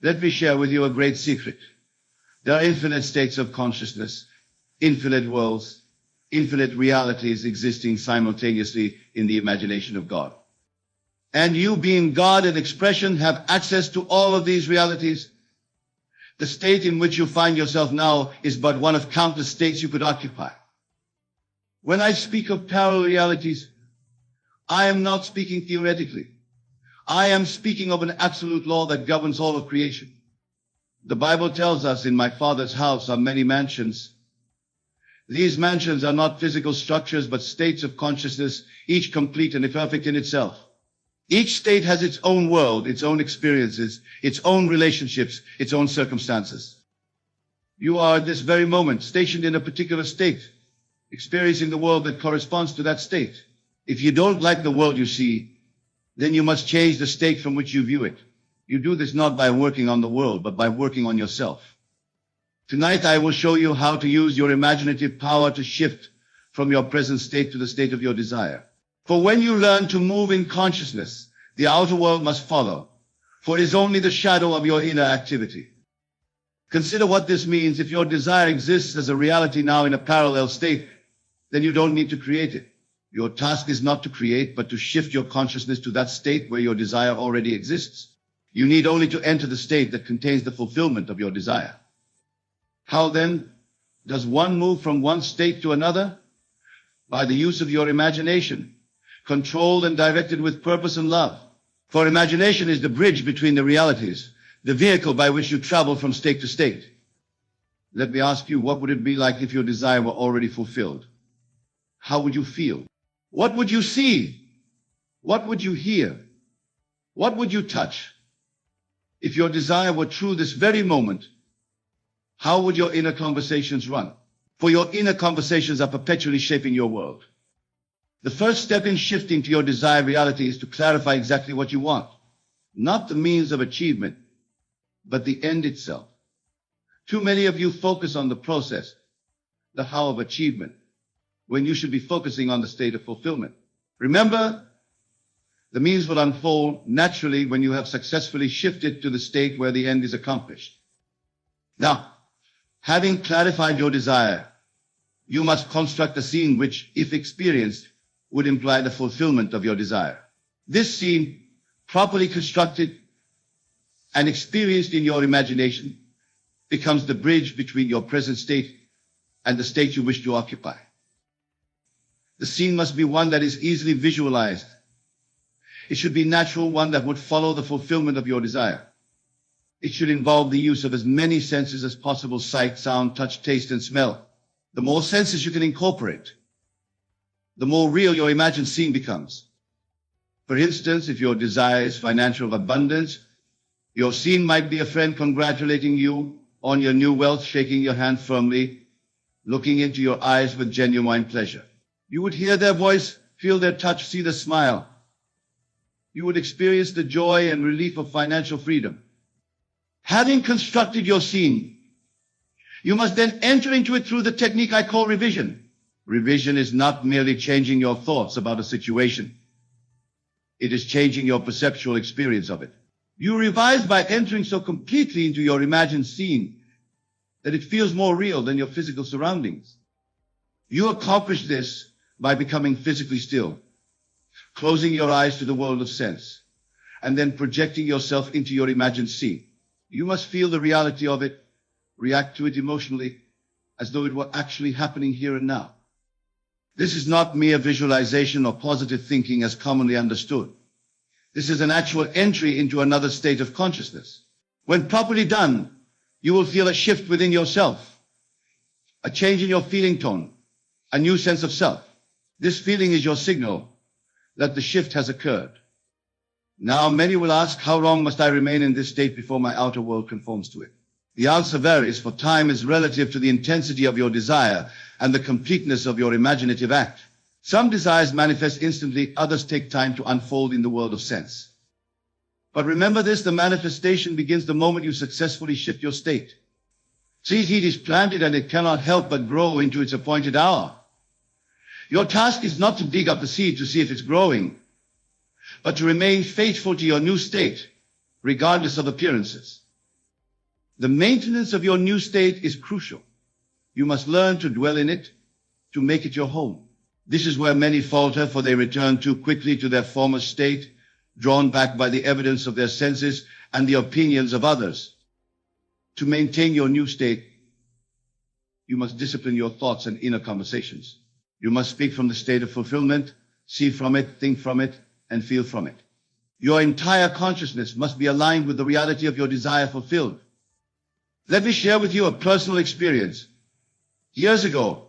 Let me share with you a great secret. There are infinite states of consciousness, infinite worlds, infinite realities existing simultaneously in the imagination of God. And you, being God and expression, have access to all of these realities. The state in which you find yourself now is but one of countless states you could occupy. When I speak of parallel realities, I am not speaking theoretically. I am speaking of an absolute law that governs all of creation. The Bible tells us, in my Father's house are many mansions. These mansions are not physical structures, but states of consciousness, each complete and perfect in itself. Each state has its own world, its own experiences, its own relationships, its own circumstances. You are at this very moment stationed in a particular state, experiencing the world that corresponds to that state. If you don't like the world you see, then you must change the state from which you view it. You do this not by working on the world, but by working on yourself. Tonight I will show you how to use your imaginative power to shift from your present state to the state of your desire. For when you learn to move in consciousness, the outer world must follow, for it is only the shadow of your inner activity. Consider what this means. If your desire exists as a reality now in a parallel state, then you don't need to create it. Your task is not to create, but to shift your consciousness to that state where your desire already exists. You need only to enter the state that contains the fulfillment of your desire. How then does one move from one state to another? By the use of your imagination, controlled and directed with purpose and love. For imagination is the bridge between the realities, the vehicle by which you travel from state to state. Let me ask you, what would it be like if your desire were already fulfilled? How would you feel? What would you see? What would you hear? What would you touch? If your desire were true this very moment, how would your inner conversations run? For your inner conversations are perpetually shaping your world. The first step in shifting to your desired reality is to clarify exactly what you want. Not the means of achievement, but the end itself. Too many of you focus on the process, the how of achievement, when you should be focusing on the state of fulfillment. Remember, the means will unfold naturally when you have successfully shifted to the state where the end is accomplished. Now, having clarified your desire, you must construct a scene which, if experienced, would imply the fulfillment of your desire. This scene, properly constructed and experienced in your imagination, becomes the bridge between your present state and the state you wish to occupy. The scene must be one that is easily visualized. It should be natural, one that would follow the fulfillment of your desire. It should involve the use of as many senses as possible: sight, sound, touch, taste, and smell. The more senses you can incorporate, the more real your imagined scene becomes. For instance, if your desire is financial abundance, your scene might be a friend congratulating you on your new wealth, shaking your hand firmly, looking into your eyes with genuine pleasure. You would hear their voice, feel their touch, see the smile. You would experience the joy and relief of financial freedom. Having constructed your scene, you must then enter into it through the technique I call revision. Revision is not merely changing your thoughts about a situation. It is changing your perceptual experience of it. You revise by entering so completely into your imagined scene that it feels more real than your physical surroundings. You accomplish this by becoming physically still, closing your eyes to the world of sense, and then projecting yourself into your imagined scene. You must feel the reality of it, react to it emotionally, as though it were actually happening here and now. This is not mere visualization or positive thinking as commonly understood. This is an actual entry into another state of consciousness. When properly done, you will feel a shift within yourself, a change in your feeling tone, a new sense of self. This feeling is your signal that the shift has occurred. Now, many will ask, how long must I remain in this state before my outer world conforms to it? The answer varies, for time is relative to the intensity of your desire and the completeness of your imaginative act. Some desires manifest instantly, others take time to unfold in the world of sense. But remember this, the manifestation begins the moment you successfully shift your state. Seed is planted and it cannot help but grow into its appointed hour. Your task is not to dig up the seed to see if it's growing, but to remain faithful to your new state, regardless of appearances. The maintenance of your new state is crucial. You must learn to dwell in it, to make it your home. This is where many falter, for they return too quickly to their former state, drawn back by the evidence of their senses and the opinions of others. To maintain your new state, you must discipline your thoughts and inner conversations. You must speak from the state of fulfillment, see from it, think from it, and feel from it. Your entire consciousness must be aligned with the reality of your desire fulfilled. Let me share with you a personal experience. Years ago,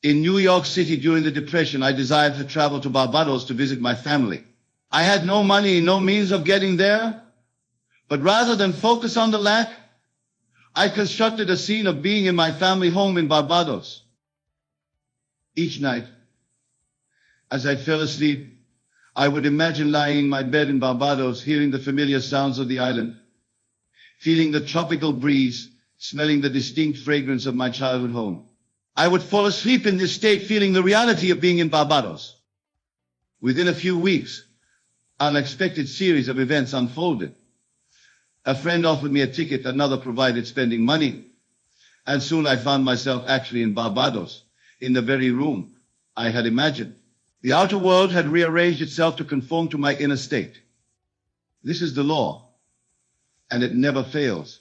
in New York City during the Depression, I desired to travel to Barbados to visit my family. I had no money, no means of getting there, but rather than focus on the lack, I constructed a scene of being in my family home in Barbados. Each night, as I fell asleep, I would imagine lying in my bed in Barbados, hearing the familiar sounds of the island, feeling the tropical breeze, smelling the distinct fragrance of my childhood home. I would fall asleep in this state, feeling the reality of being in Barbados. Within a few weeks, an unexpected series of events unfolded. A friend offered me a ticket, another provided spending money, and soon I found myself actually in Barbados, in the very room I had imagined. The outer world had rearranged itself to conform to my inner state. This is the law, and it never fails.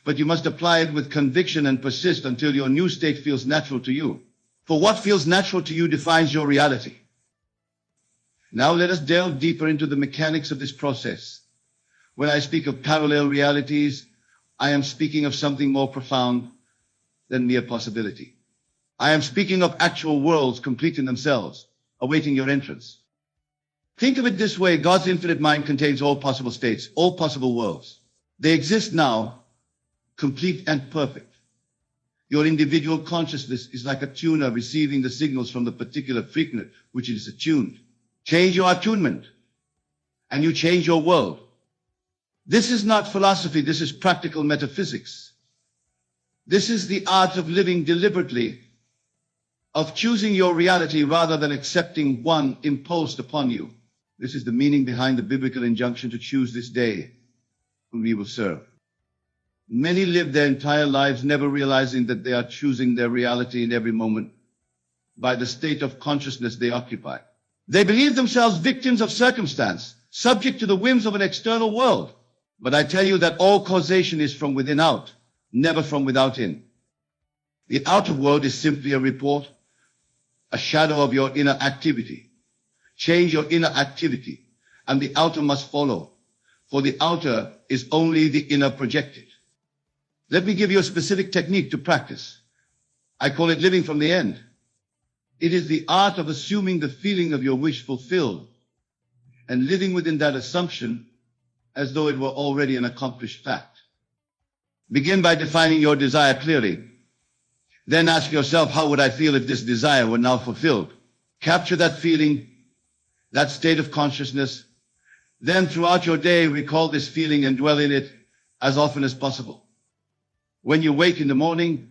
But you must apply it with conviction and persist until your new state feels natural to you. For what feels natural to you defines your reality. Now let us delve deeper into the mechanics of this process. When I speak of parallel realities, I am speaking of something more profound than mere possibility. I am speaking of actual worlds complete in themselves, awaiting your entrance. Think of it this way: God's infinite mind contains all possible states, all possible worlds. They exist now, complete and perfect. Your individual consciousness is like a tuner receiving the signals from the particular frequency which it is attuned. Change your attunement, and you change your world. This is not philosophy, this is practical metaphysics. This is the art of living deliberately, of choosing your reality rather than accepting one imposed upon you. This is the meaning behind the biblical injunction to choose this day whom we will serve. Many live their entire lives never realizing that they are choosing their reality in every moment by the state of consciousness they occupy. They believe themselves victims of circumstance, subject to the whims of an external world. But I tell you that all causation is from within out, never from without in. The outer world is simply a report, a shadow of your inner activity. Change your inner activity, and the outer must follow, for the outer is only the inner projected. Let me give you a specific technique to practice. I call it living from the end. It is the art of assuming the feeling of your wish fulfilled, and living within that assumption as though it were already an accomplished fact. Begin by defining your desire clearly. Then ask yourself, how would I feel if this desire were now fulfilled? Capture that feeling, that state of consciousness. Then throughout your day, recall this feeling and dwell in it as often as possible. When you wake in the morning,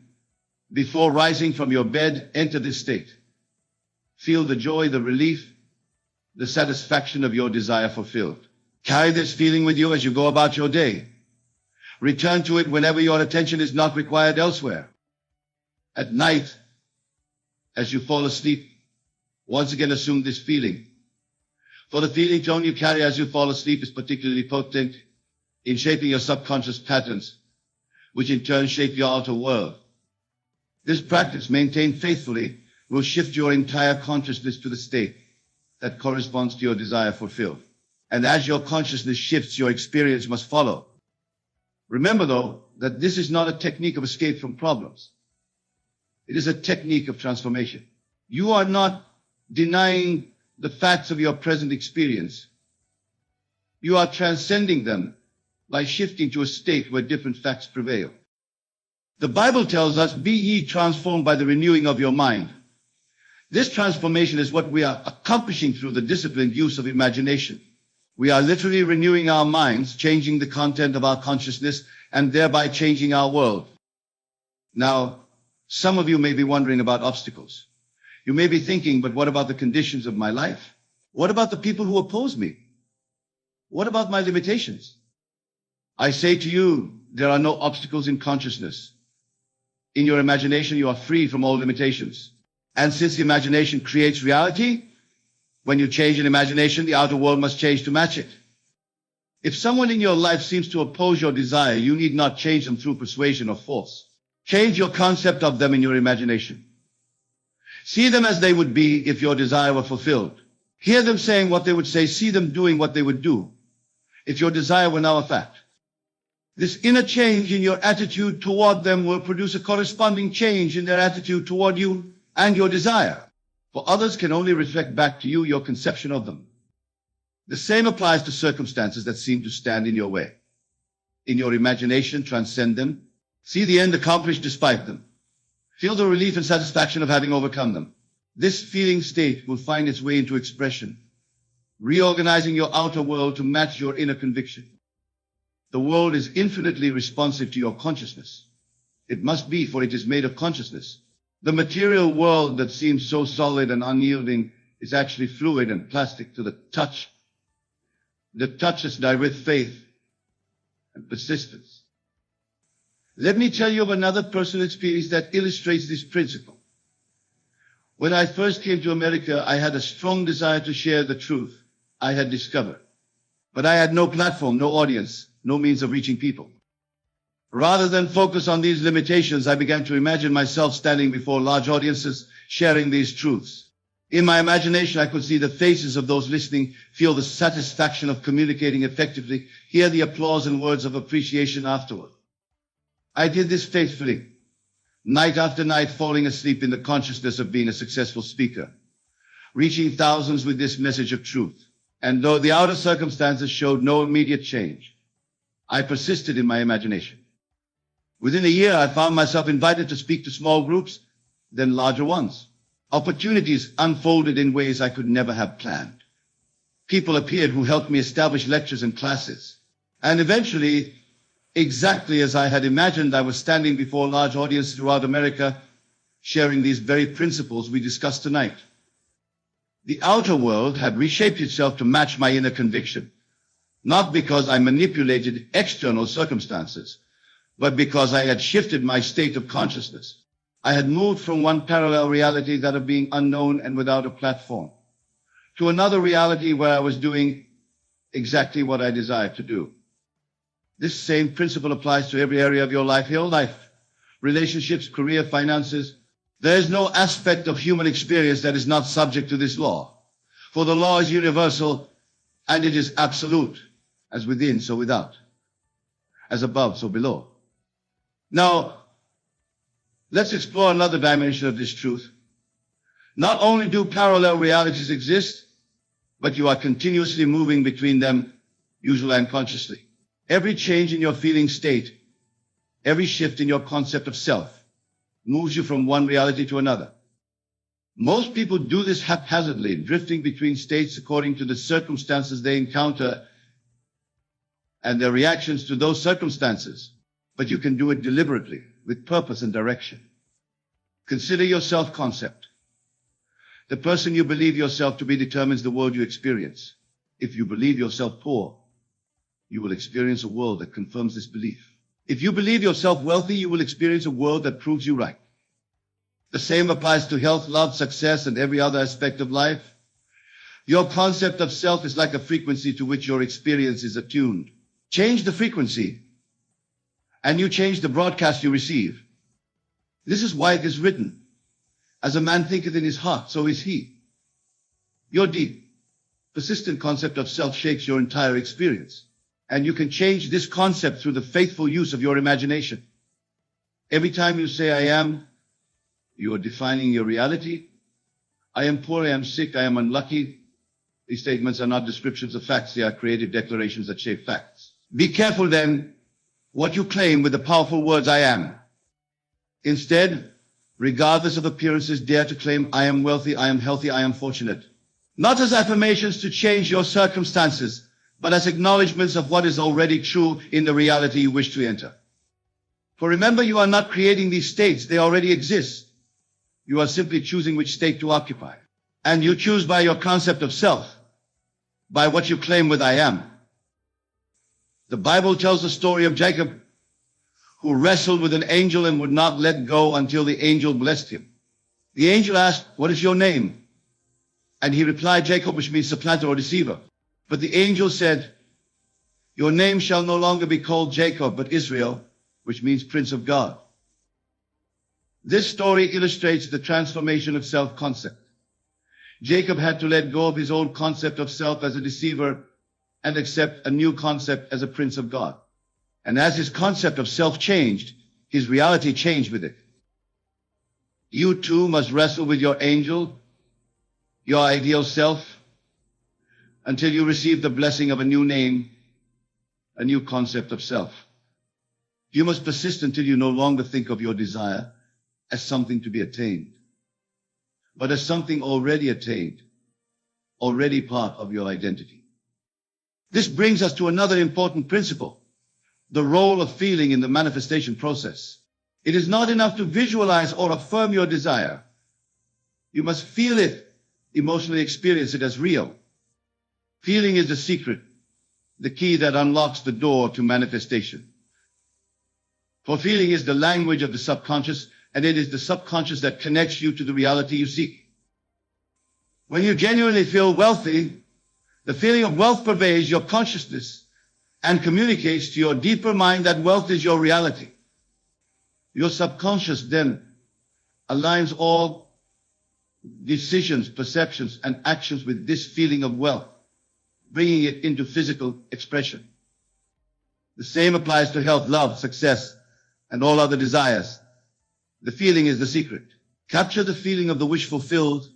before rising from your bed, enter this state. Feel the joy, the relief, the satisfaction of your desire fulfilled. Carry this feeling with you as you go about your day. Return to it whenever your attention is not required elsewhere. At night, as you fall asleep, once again assume this feeling. For the feeling tone you carry as you fall asleep is particularly potent in shaping your subconscious patterns, which in turn shape your outer world. This practice, maintained faithfully, will shift your entire consciousness to the state that corresponds to your desire fulfilled. And as your consciousness shifts, your experience must follow. Remember, though, that this is not a technique of escape from problems. It is a technique of transformation. You are not denying the facts of your present experience. You are transcending them by shifting to a state where different facts prevail. The Bible tells us, "Be ye transformed by the renewing of your mind." This transformation is what we are accomplishing through the disciplined use of imagination. We are literally renewing our minds, changing the content of our consciousness, and thereby changing our world. Now, some of you may be wondering about obstacles. You may be thinking, but what about the conditions of my life? What about the people who oppose me? What about my limitations? I say to you, There are no obstacles in consciousness. In your imagination, you are free from all limitations. And since the imagination creates reality, when you change an imagination, the outer world must change to match it. If someone in your life seems to oppose your desire, you need not change them through persuasion or force. Change your concept of them in your imagination. See them as they would be if your desire were fulfilled. Hear them saying what they would say. See them doing what they would do if your desire were now a fact. This inner change in your attitude toward them will produce a corresponding change in their attitude toward you and your desire. For others can only reflect back to you your conception of them. The same applies to circumstances that seem to stand in your way. In your imagination, transcend them. See the end accomplished despite them. Feel the relief and satisfaction of having overcome them. This feeling state will find its way into expression, reorganizing your outer world to match your inner conviction. The world is infinitely responsive to your consciousness. It must be, for it is made of consciousness. The material world that seems so solid and unyielding is actually fluid and plastic to the touch. The touch is dyed with faith and persistence. Let me tell you of another personal experience that illustrates this principle. When I first came to America, I had a strong desire to share the truth I had discovered. But I had no platform, no audience, no means of reaching people. Rather than focus on these limitations, I began to imagine myself standing before large audiences, sharing these truths. In my imagination, I could see the faces of those listening, feel the satisfaction of communicating effectively, hear the applause and words of appreciation afterward. I did this faithfully, night after night, falling asleep in the consciousness of being a successful speaker, reaching thousands with this message of truth. And though the outer circumstances showed no immediate change, I persisted in my imagination. Within a year, I found myself invited to speak to small groups, then larger ones. Opportunities unfolded in ways I could never have planned. People appeared who helped me establish lectures and classes. And eventually, exactly as I had imagined, I was standing before large audiences throughout America, sharing these very principles we discussed tonight. The outer world had reshaped itself to match my inner conviction, not because I manipulated external circumstances, but because I had shifted my state of consciousness. I had moved from one parallel reality, that of being unknown and without a platform, to another reality where I was doing exactly what I desired to do. This same principle applies to every area of your life, relationships, career, finances. There is no aspect of human experience that is not subject to this law. For the law is universal and it is absolute, as within, so without, as above, so below. Now, let's explore another dimension of this truth. Not only do parallel realities exist, but you are continuously moving between them, usually unconsciously. Every change in your feeling state, every shift in your concept of self, moves you from one reality to another. Most people do this haphazardly, drifting between states according to the circumstances they encounter and their reactions to those circumstances. But you can do it deliberately, with purpose and direction. Consider your self-concept. The person you believe yourself to be determines the world you experience. If you believe yourself poor, you will experience a world that confirms this belief. If you believe yourself wealthy, you will experience a world that proves you right. The same applies to health, love, success, and every other aspect of life. Your concept of self is like a frequency to which your experience is attuned. Change the frequency, and you change the broadcast you receive. This is why it is written, as a man thinketh in his heart, so is he. Your deep, persistent concept of self shapes your entire experience. And you can change this concept through the faithful use of your imagination. Every time you say, I am, you are defining your reality. I am poor, I am sick, I am unlucky. These statements are not descriptions of facts, they are creative declarations that shape facts. Be careful then what you claim with the powerful words, I am. Instead, regardless of appearances, dare to claim, I am wealthy, I am healthy, I am fortunate. Not as affirmations to change your circumstances, but as acknowledgments of what is already true in the reality you wish to enter. For remember, you are not creating these states, they already exist. You are simply choosing which state to occupy. And you choose by your concept of self, by what you claim with I am. The Bible tells the story of Jacob, who wrestled with an angel and would not let go until the angel blessed him. The angel asked, "What is your name?" And he replied, "Jacob," which means supplanter or deceiver. But the angel said, "Your name shall no longer be called Jacob, but Israel," which means Prince of God. This story illustrates the transformation of self-concept. Jacob had to let go of his old concept of self as a deceiver and accept a new concept as a Prince of God. And as his concept of self changed, his reality changed with it. You too must wrestle with your angel, your ideal self, until you receive the blessing of a new name, a new concept of self. You must persist until you no longer think of your desire as something to be attained, but as something already attained, already part of your identity. This brings us to another important principle, the role of feeling in the manifestation process. It is not enough to visualize or affirm your desire. You must feel it, emotionally experience it as real. Feeling is the secret, the key that unlocks the door to manifestation. For feeling is the language of the subconscious, and it is the subconscious that connects you to the reality you seek. When you genuinely feel wealthy, the feeling of wealth pervades your consciousness and communicates to your deeper mind that wealth is your reality. Your subconscious then aligns all decisions, perceptions, and actions with this feeling of wealth, bringing it into physical expression. The same applies to health, love, success, and all other desires. The feeling is the secret. Capture the feeling of the wish fulfilled,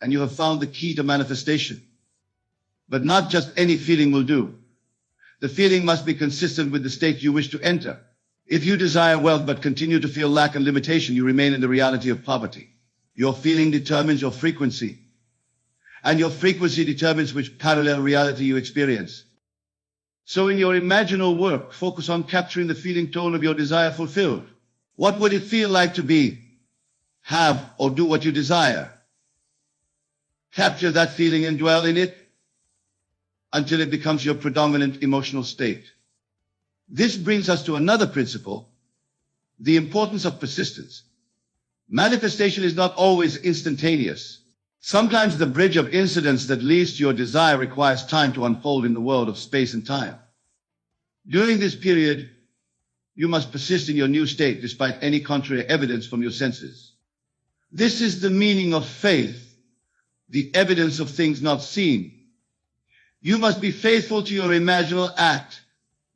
and you have found the key to manifestation. But not just any feeling will do. The feeling must be consistent with the state you wish to enter. If you desire wealth but continue to feel lack and limitation, you remain in the reality of poverty. Your feeling determines your frequency, and your frequency determines which parallel reality you experience. So in your imaginal work, focus on capturing the feeling tone of your desire fulfilled. What would it feel like to be, have, or do what you desire? Capture that feeling and dwell in it until it becomes your predominant emotional state. This brings us to another principle, the importance of persistence. Manifestation is not always instantaneous. Sometimes the bridge of incidents that leads to your desire requires time to unfold in the world of space and time. During this period, you must persist in your new state despite any contrary evidence from your senses. This is the meaning of faith, the evidence of things not seen. You must be faithful to your imaginal act,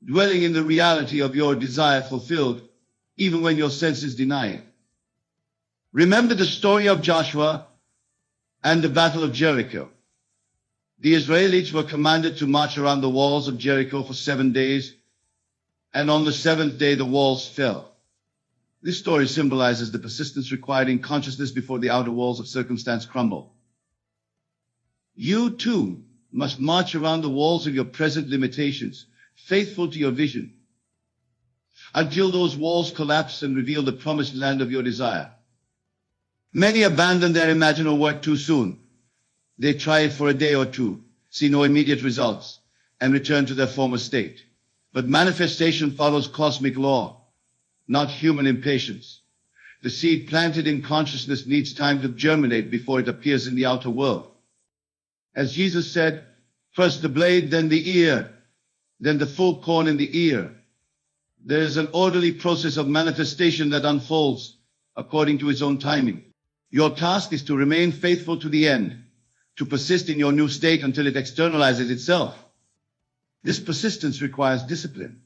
dwelling in the reality of your desire fulfilled, even when your senses deny it. Remember the story of Joshua and the Battle of Jericho. The Israelites were commanded to march around the walls of Jericho for 7 days, and on the 7th day the walls fell. This story symbolizes the persistence required in consciousness before the outer walls of circumstance crumble. You too must march around the walls of your present limitations, faithful to your vision, until those walls collapse and reveal the promised land of your desire. Many abandon their imaginal work too soon. They try it for a day or two, see no immediate results, and return to their former state. But manifestation follows cosmic law, not human impatience. The seed planted in consciousness needs time to germinate before it appears in the outer world. As Jesus said, first the blade, then the ear, then the full corn in the ear. There is an orderly process of manifestation that unfolds according to its own timing. Your task is to remain faithful to the end, to persist in your new state until it externalizes itself. This persistence requires discipline,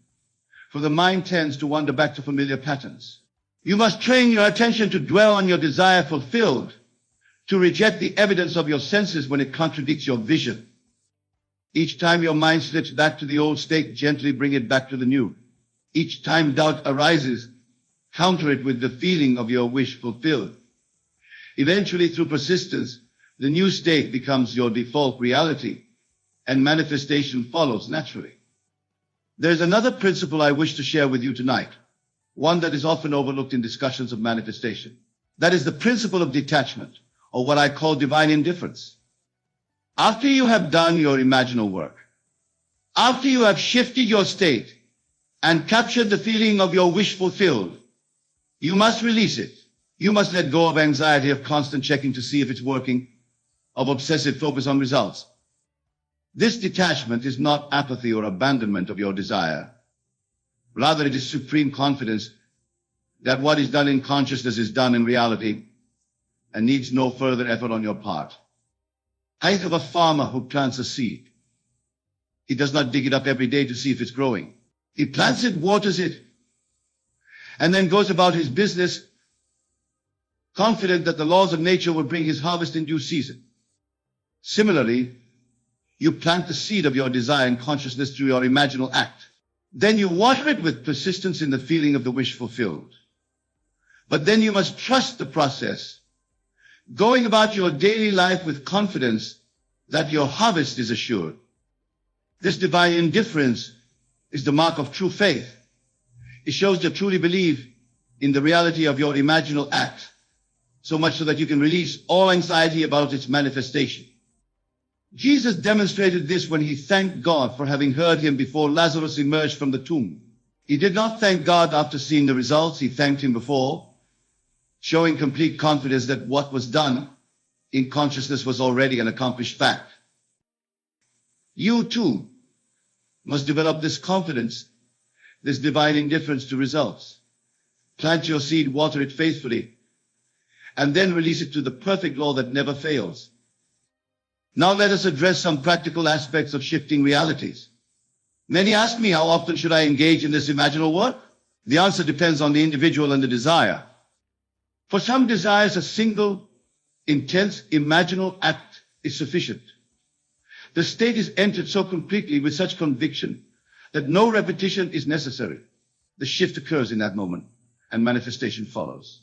for the mind tends to wander back to familiar patterns. You must train your attention to dwell on your desire fulfilled, to reject the evidence of your senses when it contradicts your vision. Each time your mind slips back to the old state, gently bring it back to the new. Each time doubt arises, counter it with the feeling of your wish fulfilled. Eventually, through persistence, the new state becomes your default reality, and manifestation follows naturally. There's another principle I wish to share with you tonight, one that is often overlooked in discussions of manifestation. That is the principle of detachment, or what I call divine indifference. After you have done your imaginal work, after you have shifted your state, and captured the feeling of your wish fulfilled, you must release it. You must let go of anxiety of constant checking to see if it's working, of obsessive focus on results. This detachment is not apathy or abandonment of your desire. Rather, it is supreme confidence that what is done in consciousness is done in reality and needs no further effort on your part. Think of a farmer who plants a seed. He does not dig it up every day to see if it's growing. He plants it, waters it, and then goes about his business, confident that the laws of nature will bring his harvest in due season. Similarly, you plant the seed of your desire and consciousness through your imaginal act. Then you water it with persistence in the feeling of the wish fulfilled. But then you must trust the process, going about your daily life with confidence that your harvest is assured. This divine indifference is the mark of true faith. It shows you truly believe in the reality of your imaginal act, so much so that you can release all anxiety about its manifestation. Jesus demonstrated this when he thanked God for having heard him before Lazarus emerged from the tomb. He did not thank God after seeing the results. He thanked him before, showing complete confidence that what was done in consciousness was already an accomplished fact. You too must develop this confidence, this divine indifference to results. Plant your seed, water it faithfully, and then release it to the perfect law that never fails. Now let us address some practical aspects of shifting realities. Many ask me, how often should I engage in this imaginal work? The answer depends on the individual and the desire. For some desires, a single, intense, imaginal act is sufficient. The state is entered so completely with such conviction that no repetition is necessary. The shift occurs in that moment, and manifestation follows.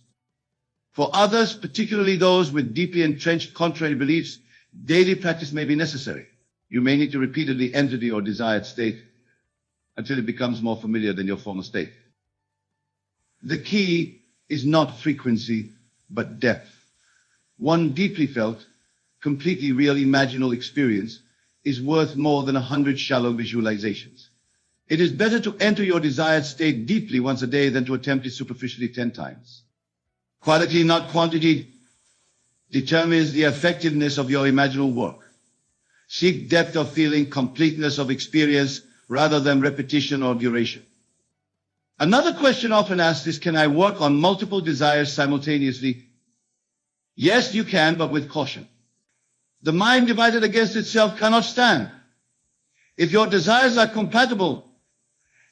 For others, particularly those with deeply entrenched contrary beliefs, daily practice may be necessary. You may need to repeatedly enter your desired state until it becomes more familiar than your former state. The key is not frequency, but depth. One deeply felt, completely real imaginal experience is worth more than 100 shallow visualizations. It is better to enter your desired state deeply once a day than to attempt it superficially 10 times. Quality, not quantity, determines the effectiveness of your imaginal work. Seek depth of feeling, completeness of experience, rather than repetition or duration. Another question often asked is, can I work on multiple desires simultaneously? Yes, you can, but with caution. The mind divided against itself cannot stand. If your desires are compatible,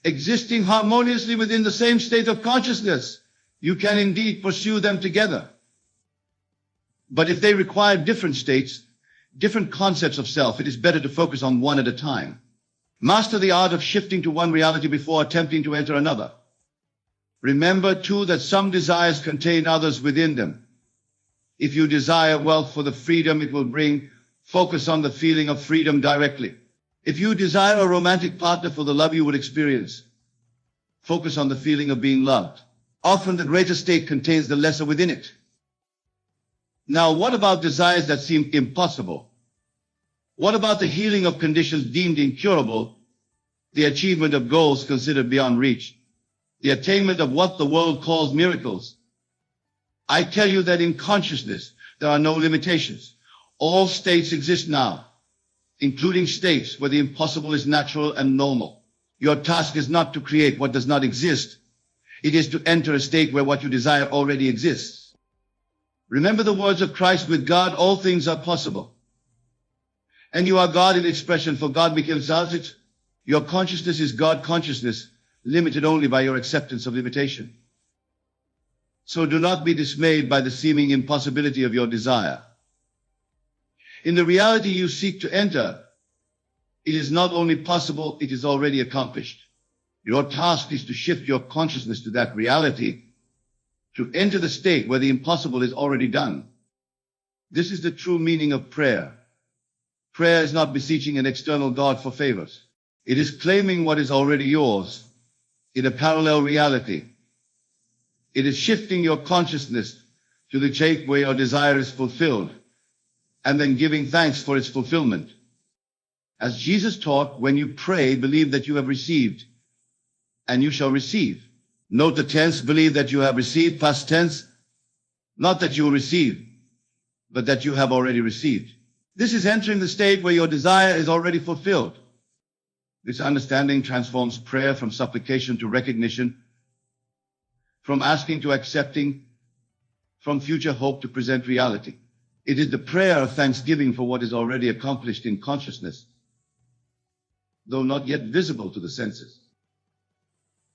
existing harmoniously within the same state of consciousness, you can indeed pursue them together. But if they require different states, different concepts of self, it is better to focus on one at a time. Master the art of shifting to one reality before attempting to enter another. Remember, too, that some desires contain others within them. If you desire wealth for the freedom it will bring, focus on the feeling of freedom directly. If you desire a romantic partner for the love you would experience, focus on the feeling of being loved. Often the greater state contains the lesser within it. Now, what about desires that seem impossible? What about the healing of conditions deemed incurable, the achievement of goals considered beyond reach, the attainment of what the world calls miracles? I tell you that in consciousness, there are no limitations. All states exist now, including states where the impossible is natural and normal. Your task is not to create what does not exist. It is to enter a state where what you desire already exists. Remember the words of Christ, with God all things are possible. And you are God in expression, for God becomes it. Your consciousness is God consciousness, limited only by your acceptance of limitation. So do not be dismayed by the seeming impossibility of your desire. In the reality you seek to enter, it is not only possible, it is already accomplished. Your task is to shift your consciousness to that reality, to enter the state where the impossible is already done. This is the true meaning of prayer. Prayer is not beseeching an external God for favors. It is claiming what is already yours in a parallel reality. It is shifting your consciousness to the state where your desire is fulfilled, and then giving thanks for its fulfillment. As Jesus taught, when you pray, believe that you have received, and you shall receive. Note the tense, believe that you have received, past tense, not that you will receive, but that you have already received. This is entering the state where your desire is already fulfilled. This understanding transforms prayer from supplication to recognition, from asking to accepting, from future hope to present reality. It is the prayer of thanksgiving for what is already accomplished in consciousness, though not yet visible to the senses.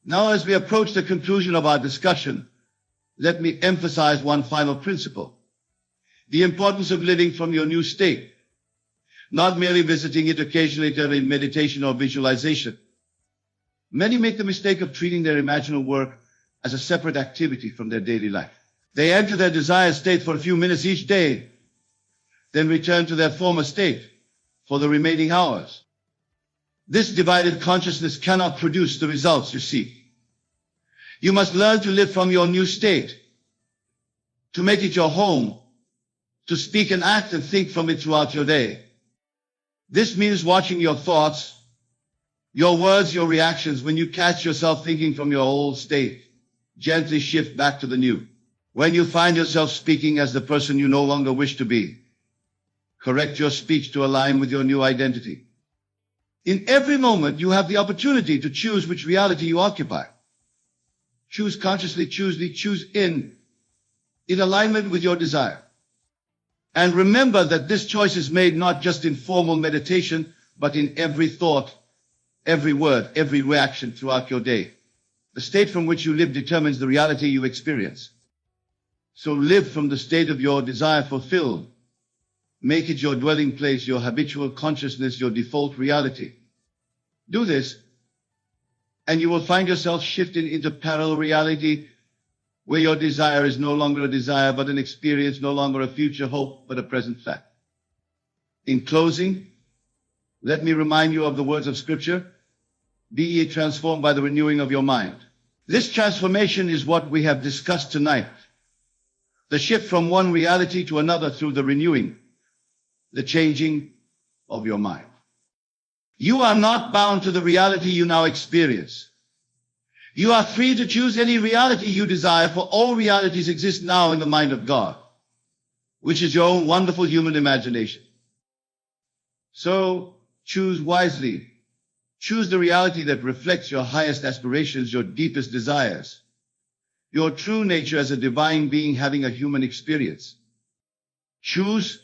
Now, as we approach the conclusion of our discussion, let me emphasize one final principle: the importance of living from your new state, not merely visiting it occasionally during meditation or visualization. Many make the mistake of treating their imaginal work as a separate activity from their daily life. They enter their desired state for a few minutes each day, then return to their former state for the remaining hours. This divided consciousness cannot produce the results you seek. You must learn to live from your new state, to make it your home, to speak and act and think from it throughout your day. This means watching your thoughts, your words, your reactions. When you catch yourself thinking from your old state, gently shift back to the new. When you find yourself speaking as the person you no longer wish to be, correct your speech to align with your new identity. In every moment, you have the opportunity to choose which reality you occupy. Choose consciously, choose in alignment with your desire. And remember that this choice is made not just in formal meditation, but in every thought, every word, every reaction throughout your day. The state from which you live determines the reality you experience. So live from the state of your desire fulfilled. Make it your dwelling place, your habitual consciousness, your default reality. Do this, and you will find yourself shifting into parallel reality, where your desire is no longer a desire, but an experience, no longer a future hope, but a present fact. In closing, let me remind you of the words of Scripture: be ye transformed by the renewing of your mind. This transformation is what we have discussed tonight. The shift from one reality to another through the renewing, the changing of your mind. You are not bound to the reality you now experience. You are free to choose any reality you desire, for all realities exist now in the mind of God, which is your own wonderful human imagination. So choose wisely. Choose the reality that reflects your highest aspirations, your deepest desires, your true nature as a divine being having a human experience. Choose,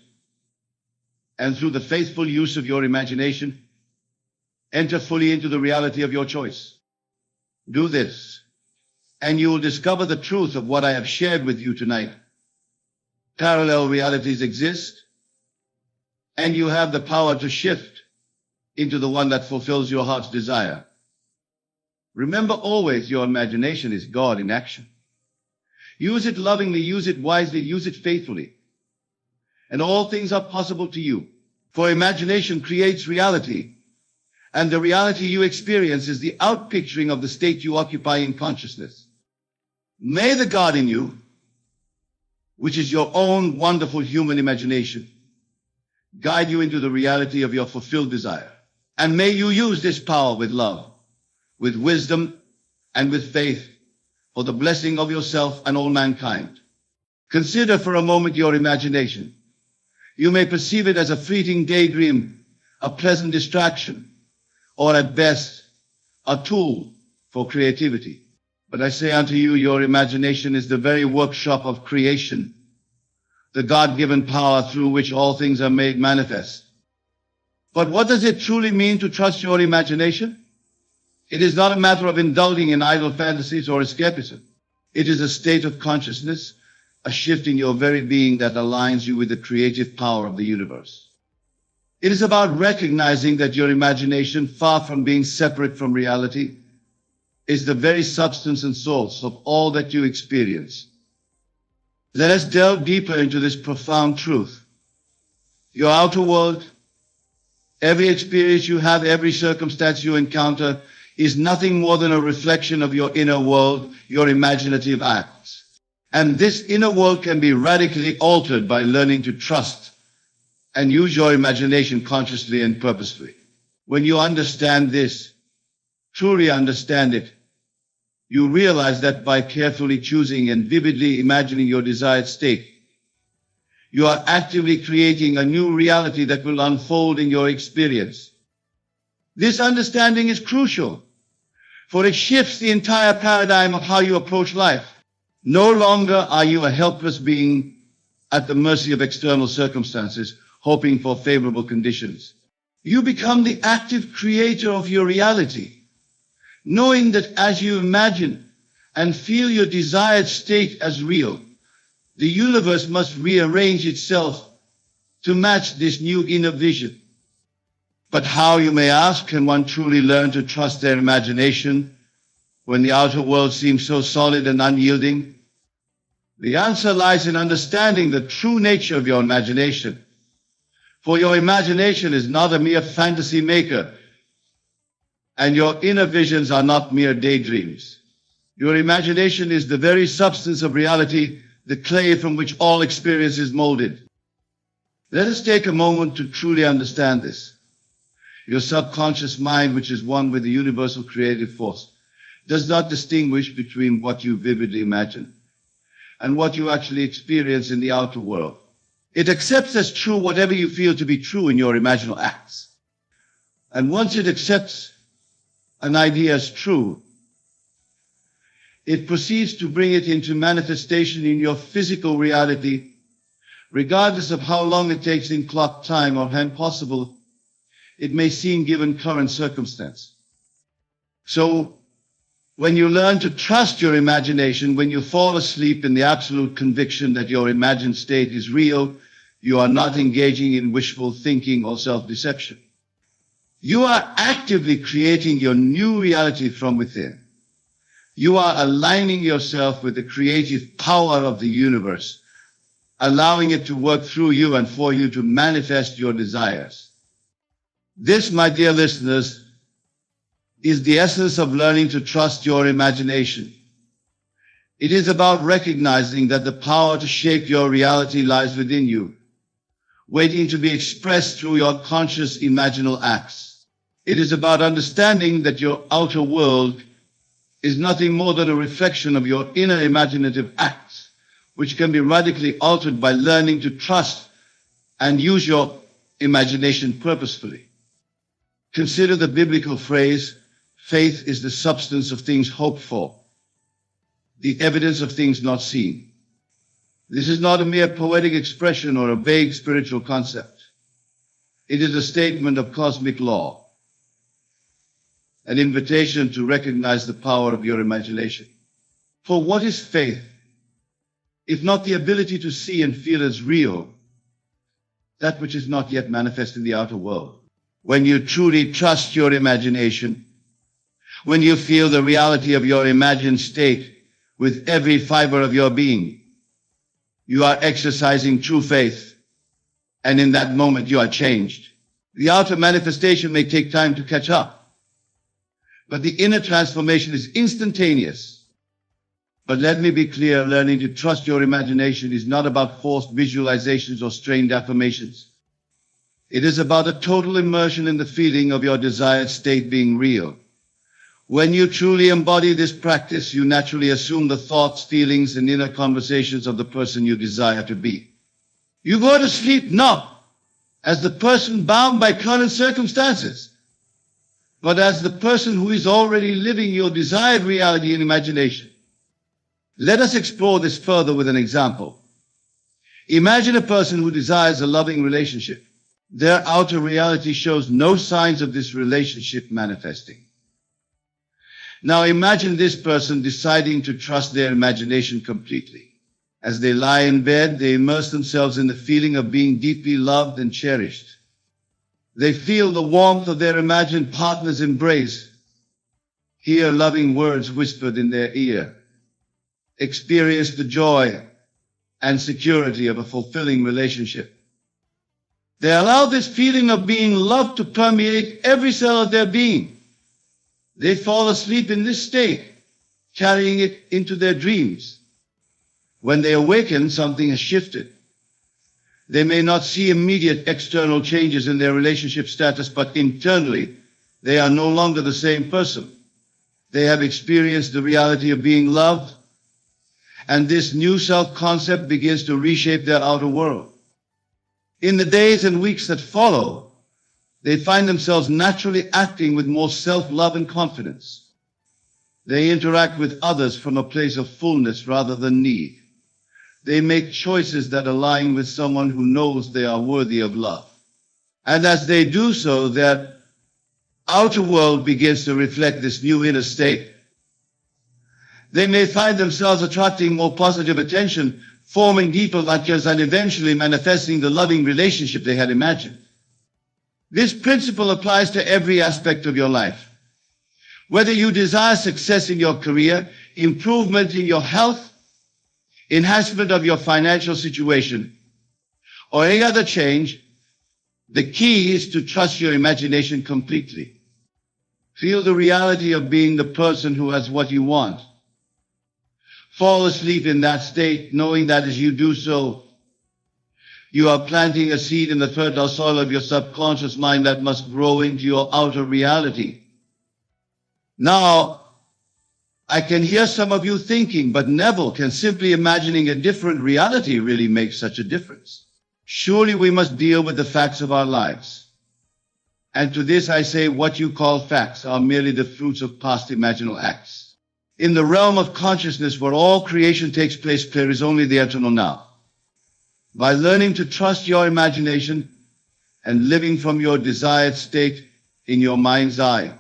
and through the faithful use of your imagination, enter fully into the reality of your choice. Do this, and you will discover the truth of what I have shared with you tonight. Parallel realities exist, and you have the power to shift into the one that fulfills your heart's desire. Remember always, your imagination is God in action. Use it lovingly, use it wisely, use it faithfully, and all things are possible to you. For imagination creates reality, and the reality you experience is the outpicturing of the state you occupy in consciousness. May the God in you, which is your own wonderful human imagination, guide you into the reality of your fulfilled desire. And may you use this power with love, with wisdom, and with faith for the blessing of yourself and all mankind. Consider for a moment your imagination. You may perceive it as a fleeting daydream, a pleasant distraction, or at best, a tool for creativity. But I say unto you, your imagination is the very workshop of creation, the God-given power through which all things are made manifest. But what does it truly mean to trust your imagination? It is not a matter of indulging in idle fantasies or escapism. It is a state of consciousness, a shift in your very being that aligns you with the creative power of the universe. It is about recognizing that your imagination, far from being separate from reality, is the very substance and source of all that you experience. Let us delve deeper into this profound truth. Your outer world, every experience you have, every circumstance you encounter, is nothing more than a reflection of your inner world, your imaginative acts. And this inner world can be radically altered by learning to trust and use your imagination consciously and purposefully. When you understand this, truly understand it, You realize that by carefully choosing and vividly imagining your desired state, you are actively creating a new reality that will unfold in your experience. This understanding is crucial, for it shifts the entire paradigm of how you approach life. No longer are you a helpless being at the mercy of external circumstances, hoping for favorable conditions. You become the active creator of your reality, knowing that as you imagine and feel your desired state as real, the universe must rearrange itself to match this new inner vision. But how, you may ask, can one truly learn to trust their imagination when the outer world seems so solid and unyielding? The answer lies in understanding the true nature of your imagination. For your imagination is not a mere fantasy maker, and your inner visions are not mere daydreams. Your imagination is the very substance of reality, the clay from which all experience is molded. Let us take a moment to truly understand this. Your subconscious mind, which is one with the universal creative force, does not distinguish between what you vividly imagine and what you actually experience in the outer world. It accepts as true whatever you feel to be true in your imaginal acts. And once it accepts an idea as true, it proceeds to bring it into manifestation in your physical reality, regardless of how long it takes in clock time or how impossible it may seem given current circumstance. So, when you learn to trust your imagination, when you fall asleep in the absolute conviction that your imagined state is real, you are not engaging in wishful thinking or self-deception. You are actively creating your new reality from within. You are aligning yourself with the creative power of the universe, allowing it to work through you and for you to manifest your desires. This, my dear listeners, is the essence of learning to trust your imagination. It is about recognizing that the power to shape your reality lies within you, waiting to be expressed through your conscious imaginal acts. It is about understanding that your outer world is nothing more than a reflection of your inner imaginative acts, which can be radically altered by learning to trust and use your imagination purposefully. Consider the biblical phrase, faith is the substance of things hoped for, the evidence of things not seen. This is not a mere poetic expression or a vague spiritual concept. It is a statement of cosmic law, an invitation to recognize the power of your imagination. For what is faith, if not the ability to see and feel as real that which is not yet manifest in the outer world? When you truly trust your imagination, when you feel the reality of your imagined state with every fiber of your being, you are exercising true faith, and in that moment you are changed. The outer manifestation may take time to catch up, but the inner transformation is instantaneous. But let me be clear, learning to trust your imagination is not about forced visualizations or strained affirmations. It is about a total immersion in the feeling of your desired state being real. When you truly embody this practice, you naturally assume the thoughts, feelings, and inner conversations of the person you desire to be. You go to sleep not as the person bound by current circumstances, but as the person who is already living your desired reality in imagination. Let us explore this further with an example. Imagine a person who desires a loving relationship. Their outer reality shows no signs of this relationship manifesting. Now imagine this person deciding to trust their imagination completely. As they lie in bed, they immerse themselves in the feeling of being deeply loved and cherished. They feel the warmth of their imagined partner's embrace, hear loving words whispered in their ear, experience the joy and security of a fulfilling relationship. They allow this feeling of being loved to permeate every cell of their being. They fall asleep in this state, carrying it into their dreams. When they awaken, something has shifted. They may not see immediate external changes in their relationship status, but internally, they are no longer the same person. They have experienced the reality of being loved, and this new self-concept begins to reshape their outer world. In the days and weeks that follow, they find themselves naturally acting with more self-love and confidence. They interact with others from a place of fullness rather than need. They make choices that align with someone who knows they are worthy of love. And as they do so, their outer world begins to reflect this new inner state. They may find themselves attracting more positive attention, forming deeper matches, and eventually manifesting the loving relationship they had imagined. This principle applies to every aspect of your life. Whether you desire success in your career, improvement in your health, enhancement of your financial situation, or any other change, the key is to trust your imagination completely. Feel the reality of being the person who has what you want. Fall asleep in that state, knowing that as you do so, you are planting a seed in the fertile soil of your subconscious mind that must grow into your outer reality. Now, I can hear some of you thinking, but Neville, can simply imagining a different reality really make such a difference? Surely we must deal with the facts of our lives. And to this I say, what you call facts are merely the fruits of past imaginal acts. In the realm of consciousness where all creation takes place, there is only the eternal now. By learning to trust your imagination and living from your desired state in your mind's eye,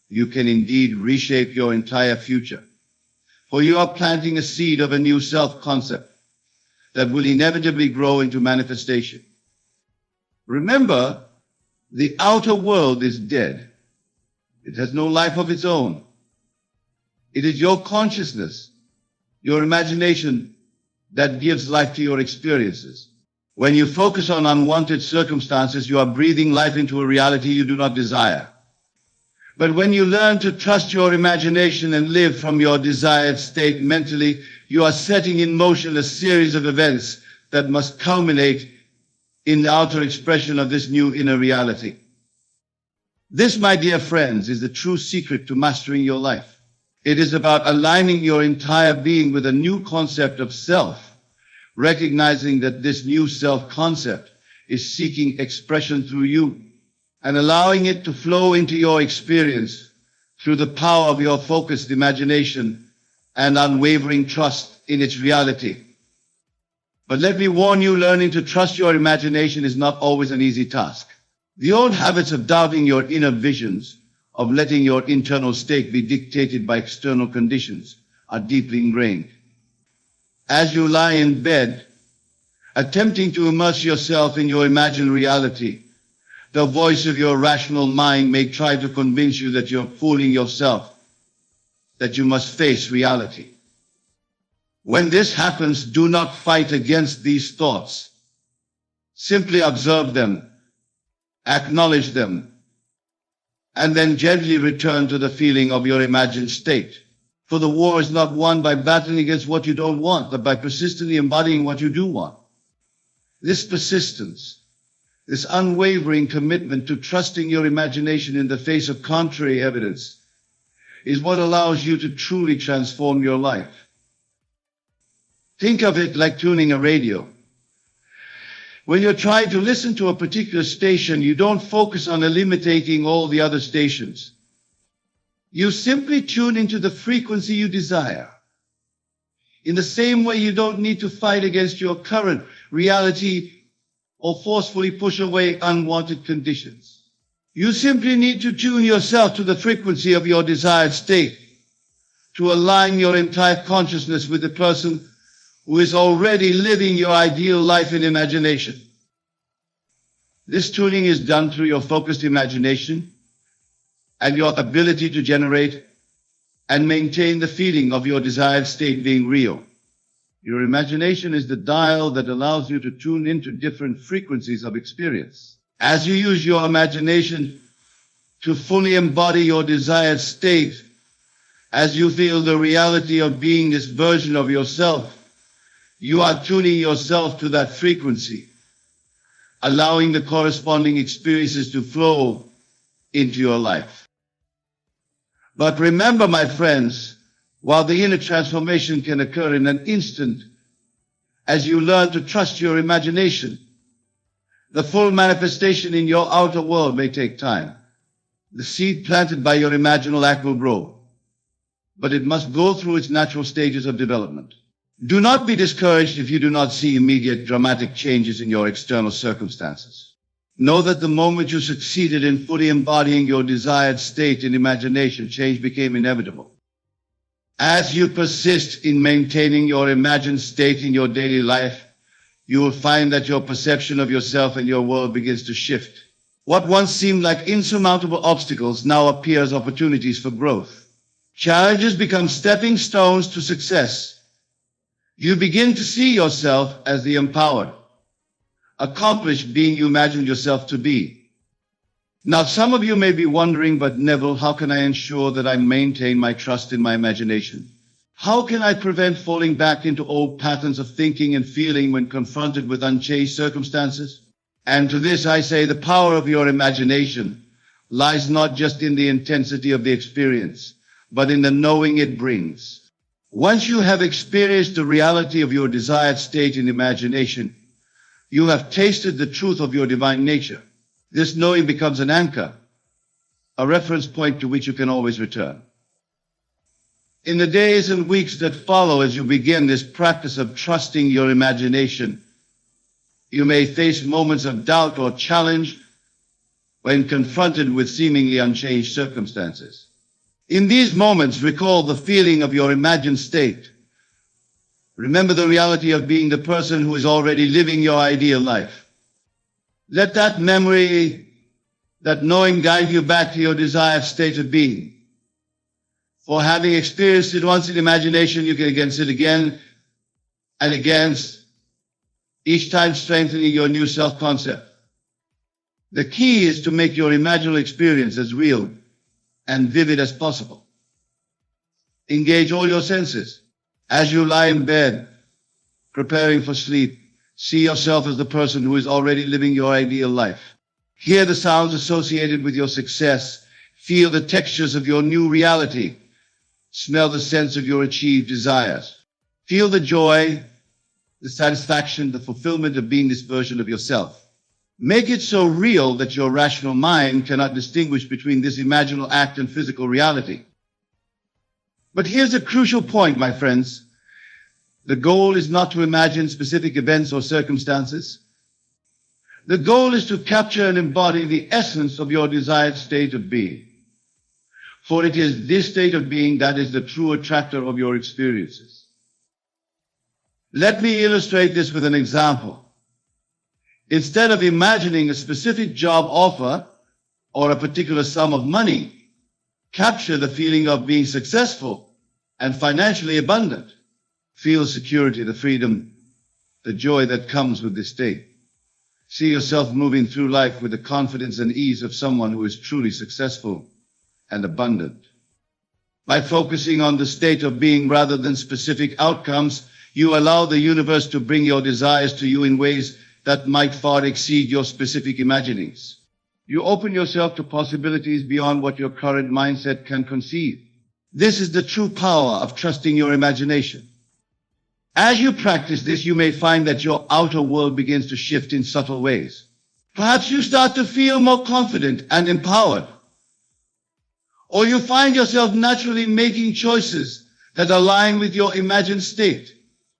you can indeed reshape your entire future. For you are planting a seed of a new self-concept that will inevitably grow into manifestation. Remember, the outer world is dead. It has no life of its own. It is your consciousness, your imagination, that gives life to your experiences. When you focus on unwanted circumstances, you are breathing life into a reality you do not desire. But when you learn to trust your imagination and live from your desired state mentally, you are setting in motion a series of events that must culminate in the outer expression of this new inner reality. This, my dear friends, is the true secret to mastering your life. It is about aligning your entire being with a new concept of self, recognizing that this new self-concept is seeking expression through you and allowing it to flow into your experience through the power of your focused imagination and unwavering trust in its reality. But let me warn you, learning to trust your imagination is not always an easy task. The old habits of doubting your inner visions, of letting your internal state be dictated by external conditions, are deeply ingrained. As you lie in bed, attempting to immerse yourself in your imagined reality, the voice of your rational mind may try to convince you that you're fooling yourself, that you must face reality. When this happens, do not fight against these thoughts. Simply observe them, acknowledge them, and then gently return to the feeling of your imagined state. For the war is not won by battling against what you don't want, but by persistently embodying what you do want. This persistence, this unwavering commitment to trusting your imagination in the face of contrary evidence, is what allows you to truly transform your life. Think of it like tuning a radio. When you're trying to listen to a particular station, you don't focus on eliminating all the other stations. You simply tune into the frequency you desire. In the same way, you don't need to fight against your current reality or forcefully push away unwanted conditions. You simply need to tune yourself to the frequency of your desired state, to align your entire consciousness with the person who is already living your ideal life in imagination. This tuning is done through your focused imagination and your ability to generate and maintain the feeling of your desired state being real. Your imagination is the dial that allows you to tune into different frequencies of experience. As you use your imagination to fully embody your desired state, as you feel the reality of being this version of yourself, you are tuning yourself to that frequency, allowing the corresponding experiences to flow into your life. But remember, my friends, while the inner transformation can occur in an instant, as you learn to trust your imagination, the full manifestation in your outer world may take time. The seed planted by your imaginal act will grow, but it must go through its natural stages of development. Do not be discouraged if you do not see immediate dramatic changes in your external circumstances. Know that the moment you succeeded in fully embodying your desired state in imagination, change became inevitable. As you persist in maintaining your imagined state in your daily life, you will find that your perception of yourself and your world begins to shift. What once seemed like insurmountable obstacles now appear as opportunities for growth. Challenges become stepping stones to success. You begin to see yourself as the empowered, accomplished being you imagined yourself to be. Now, some of you may be wondering, but Neville, how can I ensure that I maintain my trust in my imagination? How can I prevent falling back into old patterns of thinking and feeling when confronted with unchanged circumstances? And to this I say, the power of your imagination lies not just in the intensity of the experience, but in the knowing it brings. Once you have experienced the reality of your desired state in imagination, you have tasted the truth of your divine nature. This knowing becomes an anchor, a reference point to which you can always return. In the days and weeks that follow, as you begin this practice of trusting your imagination, you may face moments of doubt or challenge when confronted with seemingly unchanged circumstances. In these moments, recall the feeling of your imagined state. Remember the reality of being the person who is already living your ideal life. Let that memory, that knowing guide you back to your desired state of being. For having experienced it once in imagination, you can again sit again and again, each time strengthening your new self-concept. The key is to make your imaginal experience as real and vivid as possible. Engage all your senses. As you lie in bed, preparing for sleep, see yourself as the person who is already living your ideal life. Hear the sounds associated with your success. Feel the textures of your new reality. Smell the sense of your achieved desires. Feel the joy, the satisfaction, the fulfillment of being this version of yourself. Make it so real that your rational mind cannot distinguish between this imaginal act and physical reality. But here's a crucial point, my friends. The goal is not to imagine specific events or circumstances. The goal is to capture and embody the essence of your desired state of being. For it is this state of being that is the true attractor of your experiences. Let me illustrate this with an example. Instead of imagining a specific job offer or a particular sum of money, capture the feeling of being successful and financially abundant. Feel security, the freedom, the joy that comes with this state. See yourself moving through life with the confidence and ease of someone who is truly successful and abundant. By focusing on the state of being rather than specific outcomes, you allow the universe to bring your desires to you in ways that might far exceed your specific imaginings. You open yourself to possibilities beyond what your current mindset can conceive. This is the true power of trusting your imagination. As you practice this, you may find that your outer world begins to shift in subtle ways. Perhaps you start to feel more confident and empowered. Or you find yourself naturally making choices that align with your imagined state.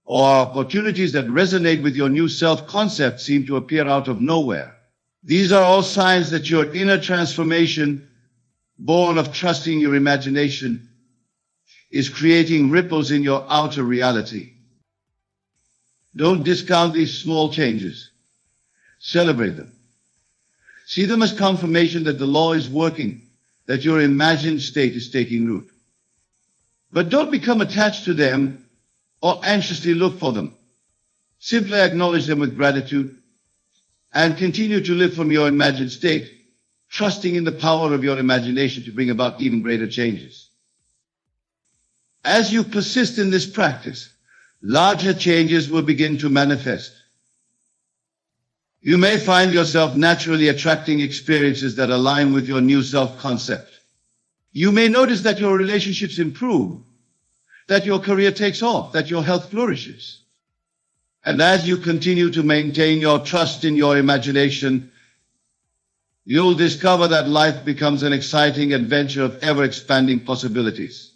Or opportunities that resonate with your new self-concept seem to appear out of nowhere. These are all signs that your inner transformation, born of trusting your imagination, is creating ripples in your outer reality. Don't discount these small changes. Celebrate them. See them as confirmation that the law is working, that your imagined state is taking root. But don't become attached to them or anxiously look for them. Simply acknowledge them with gratitude and continue to live from your imagined state, trusting in the power of your imagination to bring about even greater changes. As you persist in this practice, larger changes will begin to manifest. You may find yourself naturally attracting experiences that align with your new self-concept. You may notice that your relationships improve, that your career takes off, that your health flourishes. And as you continue to maintain your trust in your imagination, you'll discover that life becomes an exciting adventure of ever-expanding possibilities.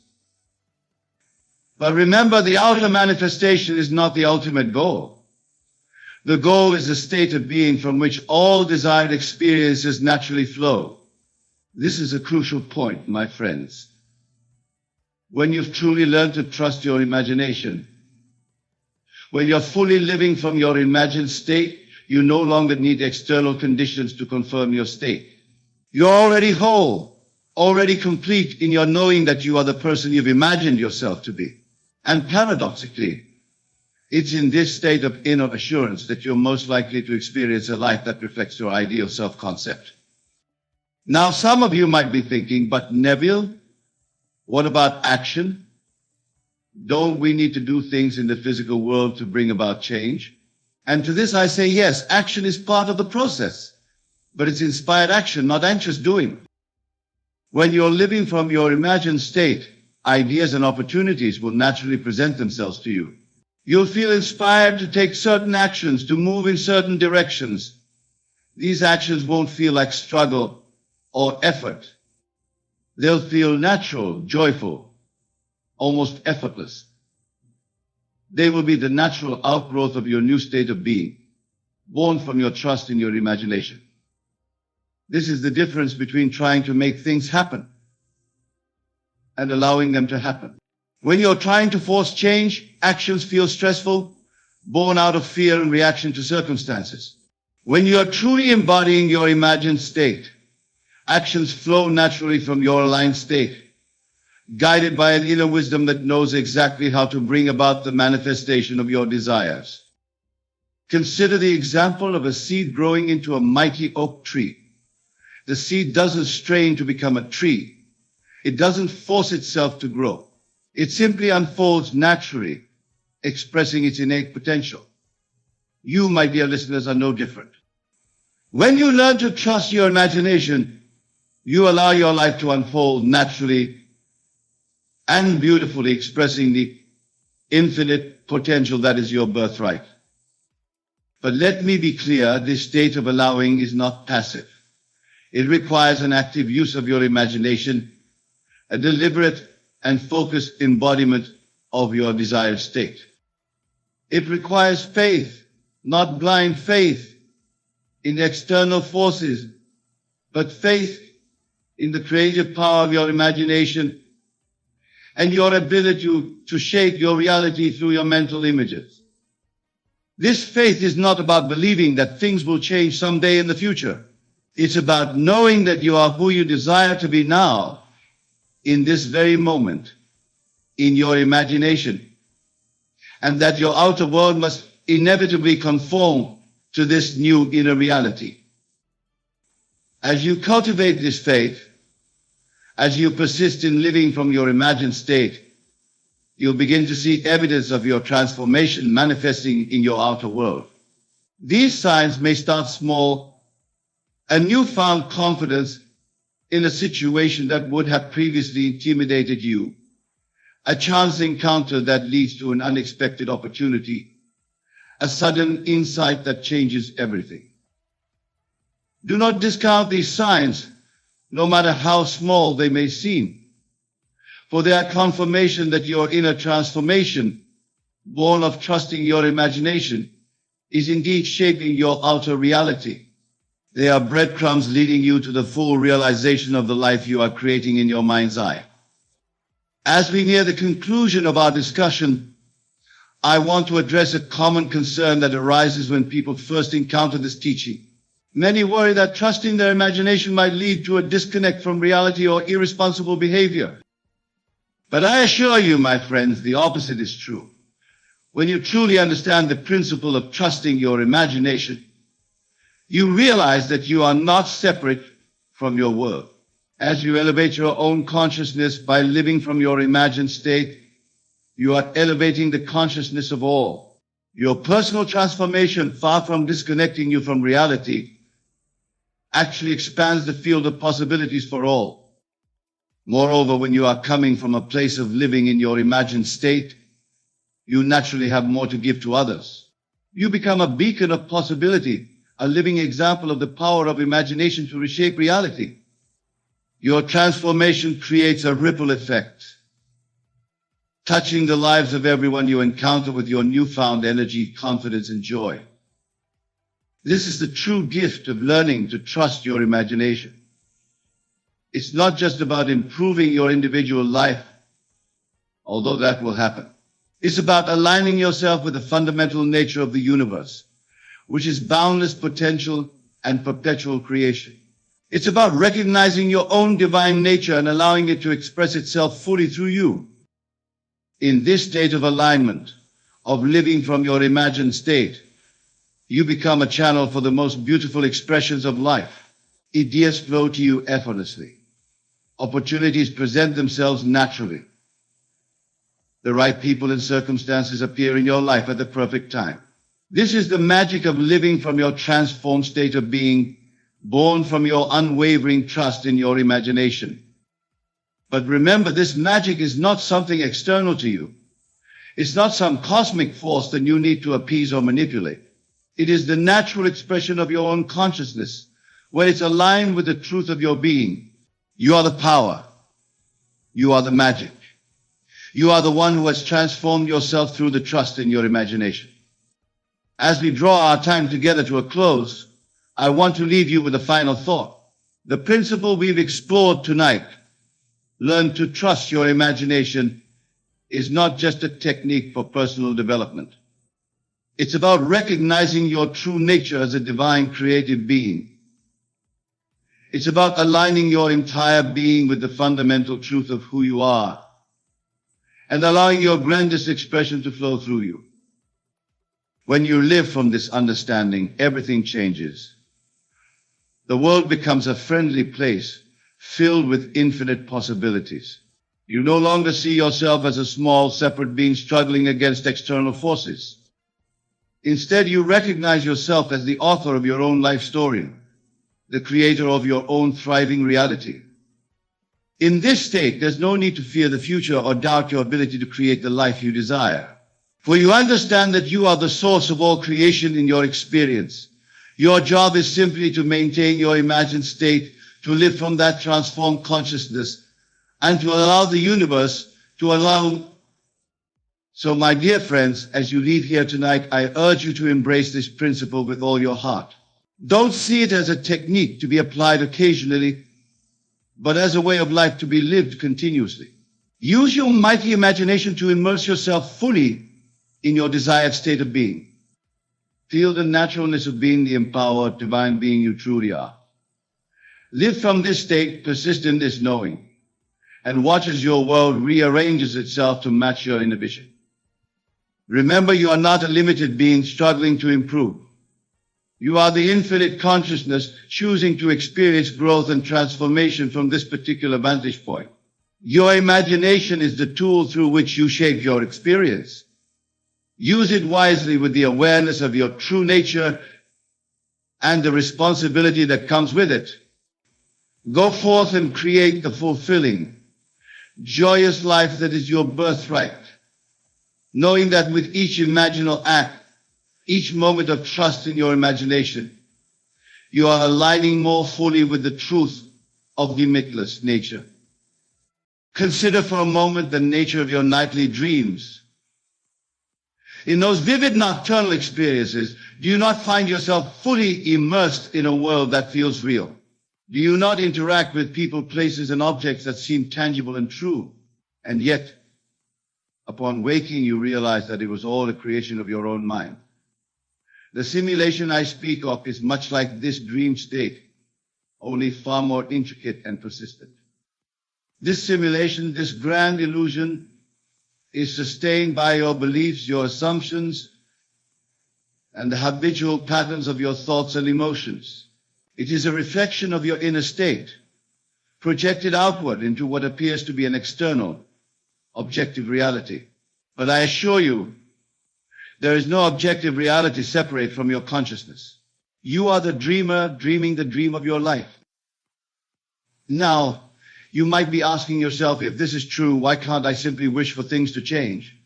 But remember, the outer manifestation is not the ultimate goal. The goal is a state of being from which all desired experiences naturally flow. This is a crucial point, my friends. When you've truly learned to trust your imagination, when you're fully living from your imagined state, you no longer need external conditions to confirm your state. You're already whole, already complete in your knowing that you are the person you've imagined yourself to be. And paradoxically, it's in this state of inner assurance that you're most likely to experience a life that reflects your ideal self-concept. Now, some of you might be thinking, but Neville, what about action? Don't we need to do things in the physical world to bring about change? And to this I say, yes, action is part of the process, but it's inspired action, not anxious doing. When you're living from your imagined state, ideas and opportunities will naturally present themselves to you. You'll feel inspired to take certain actions, to move in certain directions. These actions won't feel like struggle or effort. They'll feel natural, joyful, almost effortless. They will be the natural outgrowth of your new state of being, born from your trust in your imagination. This is the difference between trying to make things happen and allowing them to happen. When you're trying to force change, actions feel stressful, born out of fear and reaction to circumstances. When you're truly embodying your imagined state, actions flow naturally from your aligned state, guided by an inner wisdom that knows exactly how to bring about the manifestation of your desires. Consider the example of a seed growing into a mighty oak tree. The seed doesn't strain to become a tree. It doesn't force itself to grow. It simply unfolds naturally, expressing its innate potential. You, my dear listeners, are no different. When you learn to trust your imagination, you allow your life to unfold naturally and beautifully, expressing the infinite potential that is your birthright. But let me be clear, this state of allowing is not passive. It requires an active use of your imagination, a deliberate and focused embodiment of your desired state. It requires faith, not blind faith in external forces, but faith in the creative power of your imagination and your ability to shape your reality through your mental images. This faith is not about believing that things will change someday in the future. It's about knowing that you are who you desire to be now, in this very moment, in your imagination, and that your outer world must inevitably conform to this new inner reality. As you cultivate this faith, as you persist in living from your imagined state, you'll begin to see evidence of your transformation manifesting in your outer world. These signs may start small, a newfound confidence in a situation that would have previously intimidated you, a chance encounter that leads to an unexpected opportunity, a sudden insight that changes everything. Do not discount these signs, no matter how small they may seem, for they are confirmation that your inner transformation, born of trusting your imagination, is indeed shaping your outer reality. They are breadcrumbs leading you to the full realization of the life you are creating in your mind's eye. As we near the conclusion of our discussion, I want to address a common concern that arises when people first encounter this teaching. Many worry that trusting their imagination might lead to a disconnect from reality or irresponsible behavior. But I assure you, my friends, the opposite is true. When you truly understand the principle of trusting your imagination, you realize that you are not separate from your world. As you elevate your own consciousness by living from your imagined state, you are elevating the consciousness of all. Your personal transformation, far from disconnecting you from reality, actually expands the field of possibilities for all. Moreover, when you are coming from a place of living in your imagined state, you naturally have more to give to others. You become a beacon of possibility, a living example of the power of imagination to reshape reality. Your transformation creates a ripple effect, touching the lives of everyone you encounter with your newfound energy, confidence, and joy. This is the true gift of learning to trust your imagination. It's not just about improving your individual life, although that will happen. It's about aligning yourself with the fundamental nature of the universe, which is boundless potential and perpetual creation. It's about recognizing your own divine nature and allowing it to express itself fully through you. In this state of alignment, of living from your imagined state, you become a channel for the most beautiful expressions of life. Ideas flow to you effortlessly. Opportunities present themselves naturally. The right people and circumstances appear in your life at the perfect time. This is the magic of living from your transformed state of being, born from your unwavering trust in your imagination. But remember, this magic is not something external to you. It's not some cosmic force that you need to appease or manipulate. It is the natural expression of your own consciousness, when it's aligned with the truth of your being. You are the power. You are the magic. You are the one who has transformed yourself through the trust in your imagination. As we draw our time together to a close, I want to leave you with a final thought. The principle we've explored tonight, learn to trust your imagination, is not just a technique for personal development. It's about recognizing your true nature as a divine creative being. It's about aligning your entire being with the fundamental truth of who you are and allowing your grandest expression to flow through you. When you live from this understanding, everything changes. The world becomes a friendly place filled with infinite possibilities. You no longer see yourself as a small, separate being struggling against external forces. Instead, you recognize yourself as the author of your own life story, the creator of your own thriving reality. In this state, there's no need to fear the future or doubt your ability to create the life you desire. For you understand that you are the source of all creation in your experience. Your job is simply to maintain your imagined state, to live from that transformed consciousness, and to allow the universe to allow. So, my dear friends, as you leave here tonight, I urge you to embrace this principle with all your heart. Don't see it as a technique to be applied occasionally, but as a way of life to be lived continuously. Use your mighty imagination to immerse yourself fully in your desired state of being. Feel the naturalness of being the empowered divine being you truly are. Live from this state, persist in this knowing, and watch as your world rearranges itself to match your inner vision. Remember, you are not a limited being struggling to improve. You are the infinite consciousness choosing to experience growth and transformation from this particular vantage point. Your imagination is the tool through which you shape your experience. Use it wisely with the awareness of your true nature and the responsibility that comes with it. Go forth and create the fulfilling, joyous life that is your birthright, knowing that with each imaginal act, each moment of trust in your imagination, you are aligning more fully with the truth of limitless nature. Consider for a moment the nature of your nightly dreams. In those vivid nocturnal experiences, do you not find yourself fully immersed in a world that feels real? Do you not interact with people, places, and objects that seem tangible and true? And yet, upon waking, you realize that it was all a creation of your own mind. The simulation I speak of is much like this dream state, only far more intricate and persistent. This simulation, this grand illusion, is sustained by your beliefs, your assumptions, and the habitual patterns of your thoughts and emotions. It is a reflection of your inner state, projected outward into what appears to be an external, objective reality. But I assure you, there is no objective reality separate from your consciousness. You are the dreamer dreaming the dream of your life. Now, You might be asking yourself, if this is true, why can't I simply wish for things to change?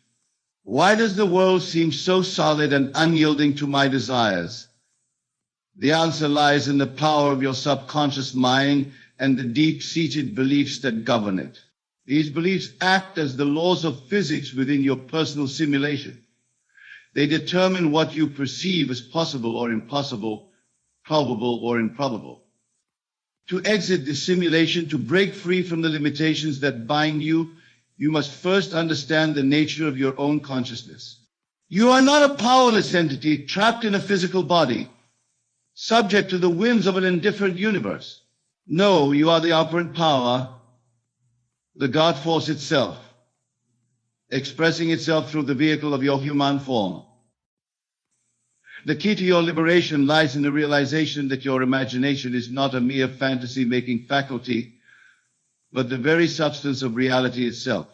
Why does the world seem so solid and unyielding to my desires? The answer lies in the power of your subconscious mind and the deep-seated beliefs that govern it. These beliefs act as the laws of physics within your personal simulation. They determine what you perceive as possible or impossible, probable or improbable. To exit this simulation, to break free from the limitations that bind you, you must first understand the nature of your own consciousness. You are not a powerless entity trapped in a physical body, subject to the whims of an indifferent universe. No, you are the operant power, the God force itself, expressing itself through the vehicle of your human form. The key to your liberation lies in the realization that your imagination is not a mere fantasy-making faculty, but the very substance of reality itself.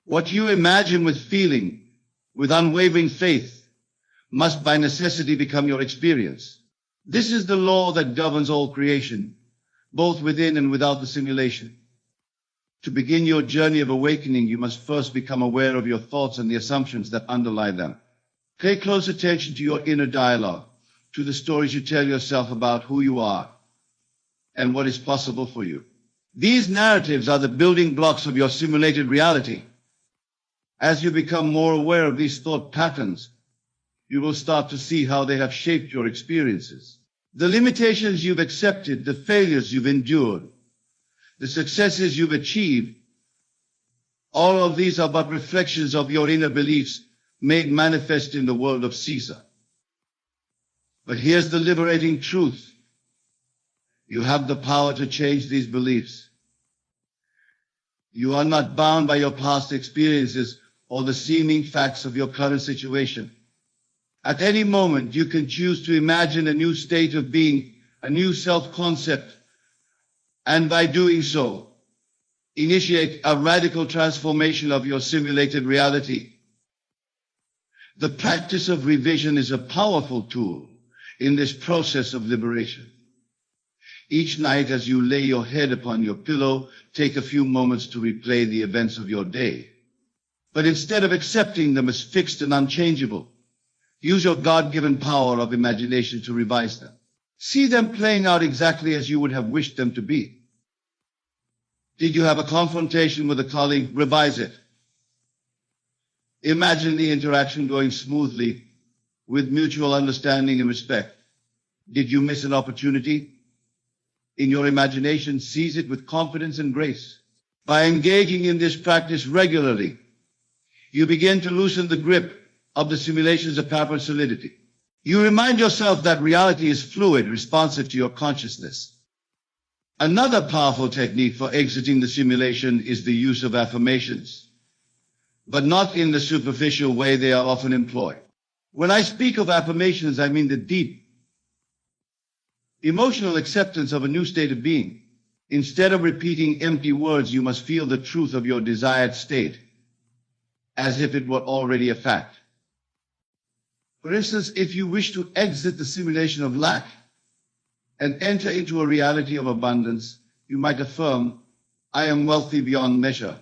What you imagine with feeling, with unwavering faith, must by necessity become your experience. This is the law that governs all creation, both within and without the simulation. To begin your journey of awakening, you must first become aware of your thoughts and the assumptions that underlie them. Pay close attention to your inner dialogue, to the stories you tell yourself about who you are and what is possible for you. These narratives are the building blocks of your simulated reality. As you become more aware of these thought patterns, you will start to see how they have shaped your experiences. The limitations you've accepted, the failures you've endured, the successes you've achieved, all of these are but reflections of your inner beliefs made manifest in the world of Caesar. But here's the liberating truth. You have the power to change these beliefs. You are not bound by your past experiences or the seeming facts of your current situation. At any moment, you can choose to imagine a new state of being, a new self-concept, and by doing so, initiate a radical transformation of your simulated reality. The practice of revision is a powerful tool in this process of liberation. Each night as you lay your head upon your pillow, take a few moments to replay the events of your day. But instead of accepting them as fixed and unchangeable, use your God-given power of imagination to revise them. See them playing out exactly as you would have wished them to be. Did you have a confrontation with a colleague? Revise it. Imagine the interaction going smoothly with mutual understanding and respect. Did you miss an opportunity? In your imagination, seize it with confidence and grace. By engaging in this practice regularly, you begin to loosen the grip of the simulation's apparent solidity. You remind yourself that reality is fluid, responsive to your consciousness. Another powerful technique for exiting the simulation is the use of affirmations, but not in the superficial way they are often employed. When I speak of affirmations, I mean the deep, emotional acceptance of a new state of being. Instead of repeating empty words, you must feel the truth of your desired state, as if it were already a fact. For instance, if you wish to exit the simulation of lack and enter into a reality of abundance, you might affirm, I am wealthy beyond measure.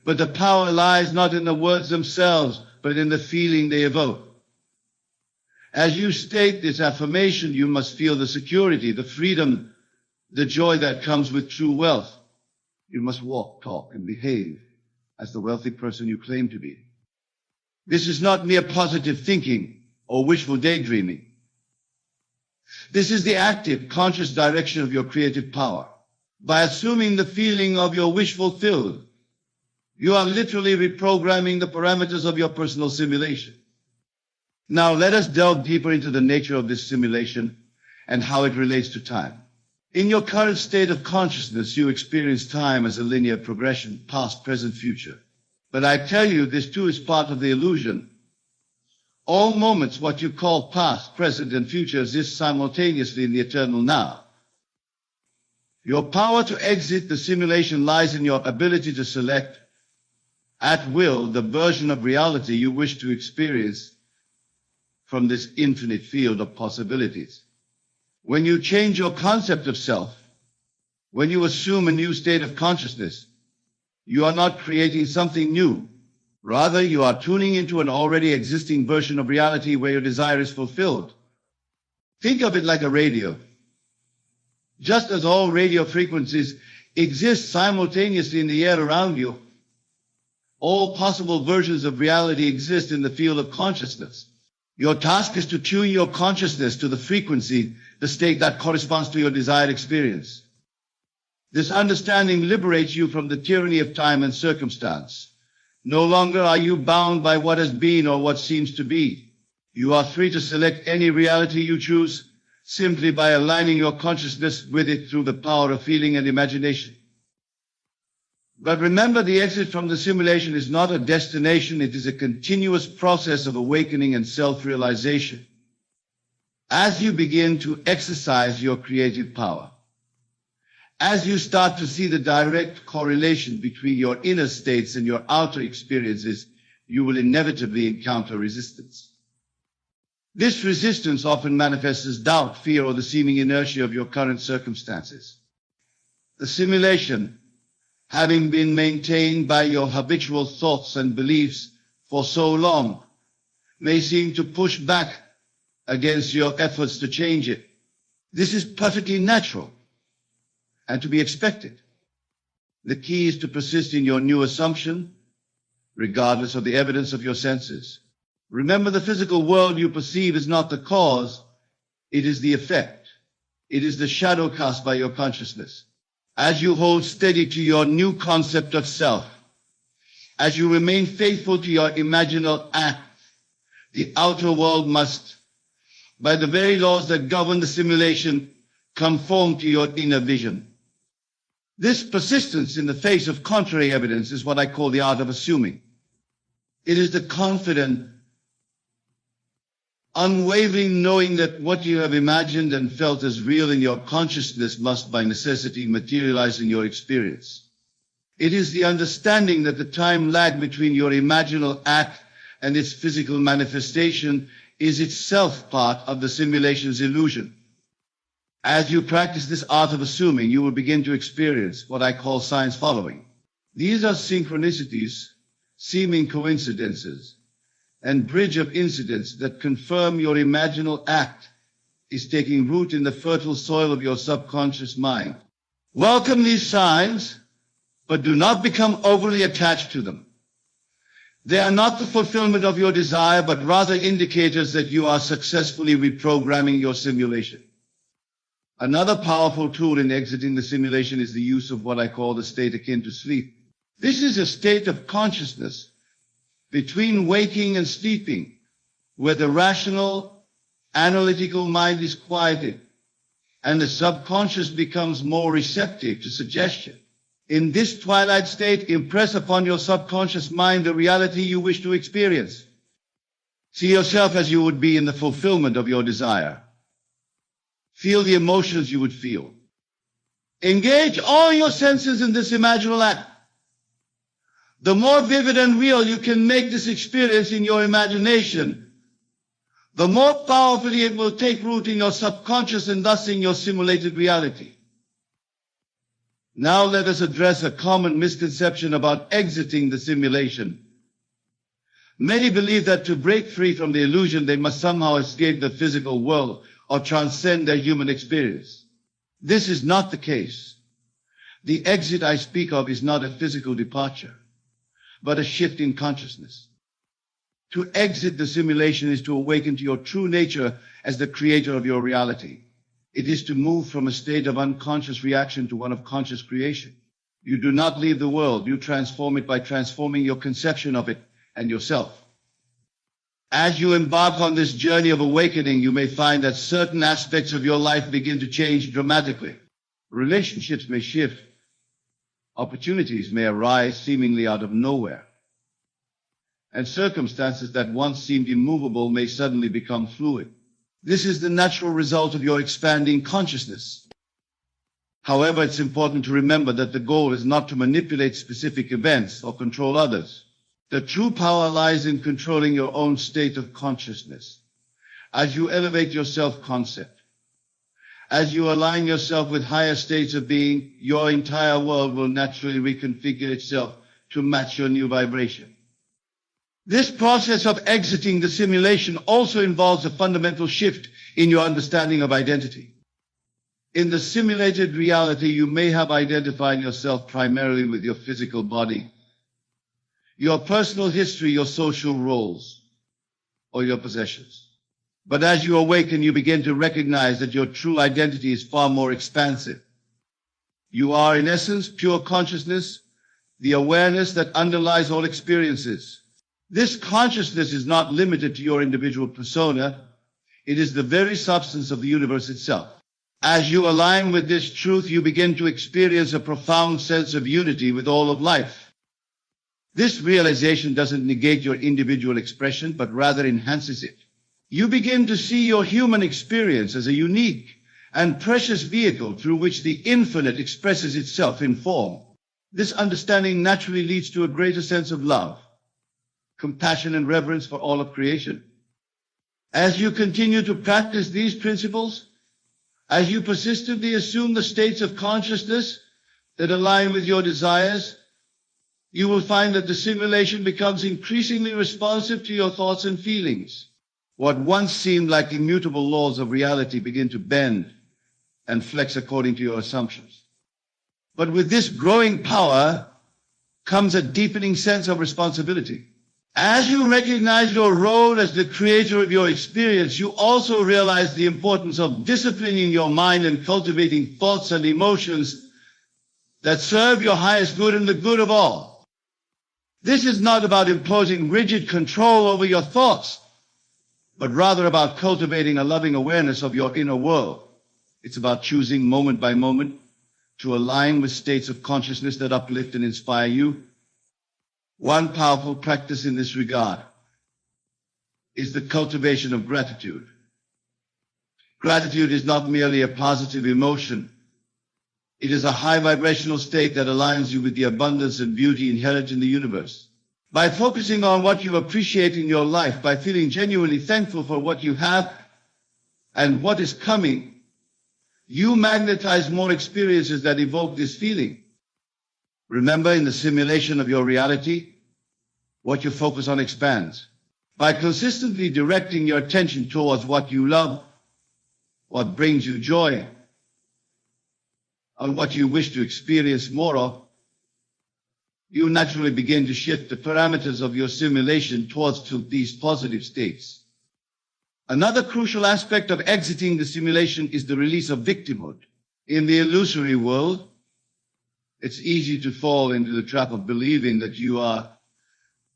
But the power lies not in the words themselves, but in the feeling they evoke. As you state this affirmation, you must feel the security, the freedom, the joy that comes with true wealth. You must walk, talk, and behave as the wealthy person you claim to be. This is not mere positive thinking or wishful daydreaming. This is the active, conscious direction of your creative power. By assuming the feeling of your wish fulfilled, you are literally reprogramming the parameters of your personal simulation. Now let us delve deeper into the nature of this simulation and how it relates to time. In your current state of consciousness, you experience time as a linear progression, past, present, future. But I tell you, this too is part of the illusion. All moments, what you call past, present, and future, exist simultaneously in the eternal now. Your power to exit the simulation lies in your ability to select at will the version of reality you wish to experience from this infinite field of possibilities. When you change your concept of self, When you assume a new state of consciousness, you are not creating something new. Rather, you are tuning into an already existing version of reality where your desire is fulfilled. Think of it like a radio. Just as all radio frequencies exist simultaneously in the air around you, all possible versions of reality exist in the field of consciousness. Your task is to tune your consciousness to the frequency, the state that corresponds to your desired experience. This understanding liberates you from the tyranny of time and circumstance. No longer are you bound by what has been or what seems to be. You are free to select any reality you choose simply by aligning your consciousness with it through the power of feeling and imagination. But remember, the exit from the simulation is not a destination, it is a continuous process of awakening and self-realization. As you begin to exercise your creative power, as you start to see the direct correlation between your inner states and your outer experiences, you will inevitably encounter resistance. This resistance often manifests as doubt, fear, or the seeming inertia of your current circumstances. The simulation, having been maintained by your habitual thoughts and beliefs for so long, may seem to push back against your efforts to change it. This is perfectly natural and to be expected. The key is to persist in your new assumption, regardless of the evidence of your senses. Remember, the physical world you perceive is not the cause, it is the effect. It is the shadow cast by your consciousness. As you hold steady to your new concept of self, as you remain faithful to your imaginal act, the outer world must, by the very laws that govern the simulation, conform to your inner vision. This persistence in the face of contrary evidence is what I call the art of assuming. It is the confident, unwavering knowing that what you have imagined and felt as real in your consciousness must by necessity materialize in your experience. It is the understanding that the time lag between your imaginal act and its physical manifestation is itself part of the simulation's illusion. As you practice this art of assuming, you will begin to experience what I call signs following. These are synchronicities, seeming coincidences, and bridge of incidents that confirm your imaginal act is taking root in the fertile soil of your subconscious mind. Welcome these signs, but do not become overly attached to them. They are not the fulfillment of your desire, but rather indicators that you are successfully reprogramming your simulation. Another powerful tool in exiting the simulation is the use of what I call the state akin to sleep. This is a state of consciousness between waking and sleeping, where the rational, analytical mind is quieted and the subconscious becomes more receptive to suggestion. In this twilight state, impress upon your subconscious mind the reality you wish to experience. See yourself as you would be in the fulfillment of your desire. Feel the emotions you would feel. Engage all your senses in this imaginal act. The more vivid and real you can make this experience in your imagination, the more powerfully it will take root in your subconscious and thus in your simulated reality. Now let us address a common misconception about exiting the simulation. Many believe that to break free from the illusion, they must somehow escape the physical world or transcend their human experience. This is not the case. The exit I speak of is not a physical departure, but a shift in consciousness. To exit the simulation is to awaken to your true nature as the creator of your reality. It is to move from a state of unconscious reaction to one of conscious creation. You do not leave the world, you transform it by transforming your conception of it and yourself. As you embark on this journey of awakening, you may find that certain aspects of your life begin to change dramatically. Relationships may shift. Opportunities may arise seemingly out of nowhere. And circumstances that once seemed immovable may suddenly become fluid. This is the natural result of your expanding consciousness. However, it's important to remember that the goal is not to manipulate specific events or control others. The true power lies in controlling your own state of consciousness. As you elevate your self-concept, As you align yourself with higher states of being, your entire world will naturally reconfigure itself to match your new vibration. This process of exiting the simulation also involves a fundamental shift in your understanding of identity. In the simulated reality, you may have identified yourself primarily with your physical body, your personal history, your social roles, or your possessions. But as you awaken, you begin to recognize that your true identity is far more expansive. You are, in essence, pure consciousness, the awareness that underlies all experiences. This consciousness is not limited to your individual persona. It is the very substance of the universe itself. As you align with this truth, you begin to experience a profound sense of unity with all of life. This realization doesn't negate your individual expression, but rather enhances it. You begin to see your human experience as a unique and precious vehicle through which the infinite expresses itself in form. This understanding naturally leads to a greater sense of love, compassion, and reverence for all of creation. As you continue to practice these principles, as you persistently assume the states of consciousness that align with your desires, you will find that the simulation becomes increasingly responsive to your thoughts and feelings. What once seemed like immutable laws of reality begin to bend and flex according to your assumptions. But with this growing power comes a deepening sense of responsibility. As you recognize your role as the creator of your experience, you also realize the importance of disciplining your mind and cultivating thoughts and emotions that serve your highest good and the good of all. This is not about imposing rigid control over your thoughts, but rather about cultivating a loving awareness of your inner world. It's about choosing moment by moment to align with states of consciousness that uplift and inspire you. One powerful practice in this regard is the cultivation of gratitude. Gratitude is not merely a positive emotion. It is a high vibrational state that aligns you with the abundance and beauty inherent in the universe. By focusing on what you appreciate in your life, by feeling genuinely thankful for what you have and what is coming, you magnetize more experiences that evoke this feeling. Remember, in the simulation of your reality, what you focus on expands. By consistently directing your attention towards what you love, what brings you joy, and what you wish to experience more of, you naturally begin to shift the parameters of your simulation towards these positive states. Another crucial aspect of exiting the simulation is the release of victimhood. In the illusory world, it's easy to fall into the trap of believing that you are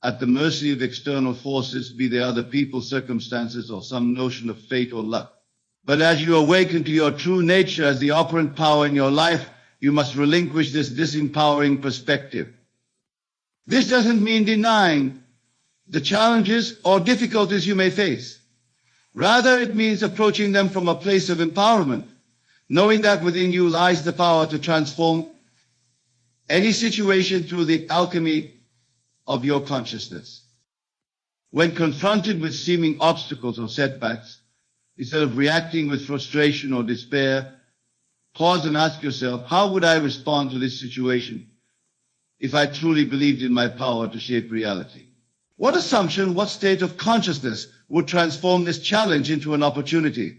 at the mercy of external forces, be they other people, circumstances, or some notion of fate or luck. But as you awaken to your true nature as the operant power in your life, you must relinquish this disempowering perspective. This doesn't mean denying the challenges or difficulties you may face. Rather, it means approaching them from a place of empowerment, knowing that within you lies the power to transform any situation through the alchemy of your consciousness. When confronted with seeming obstacles or setbacks, instead of reacting with frustration or despair, pause and ask yourself, how would I respond to this situation if I truly believed in my power to shape reality? What assumption, what state of consciousness would transform this challenge into an opportunity?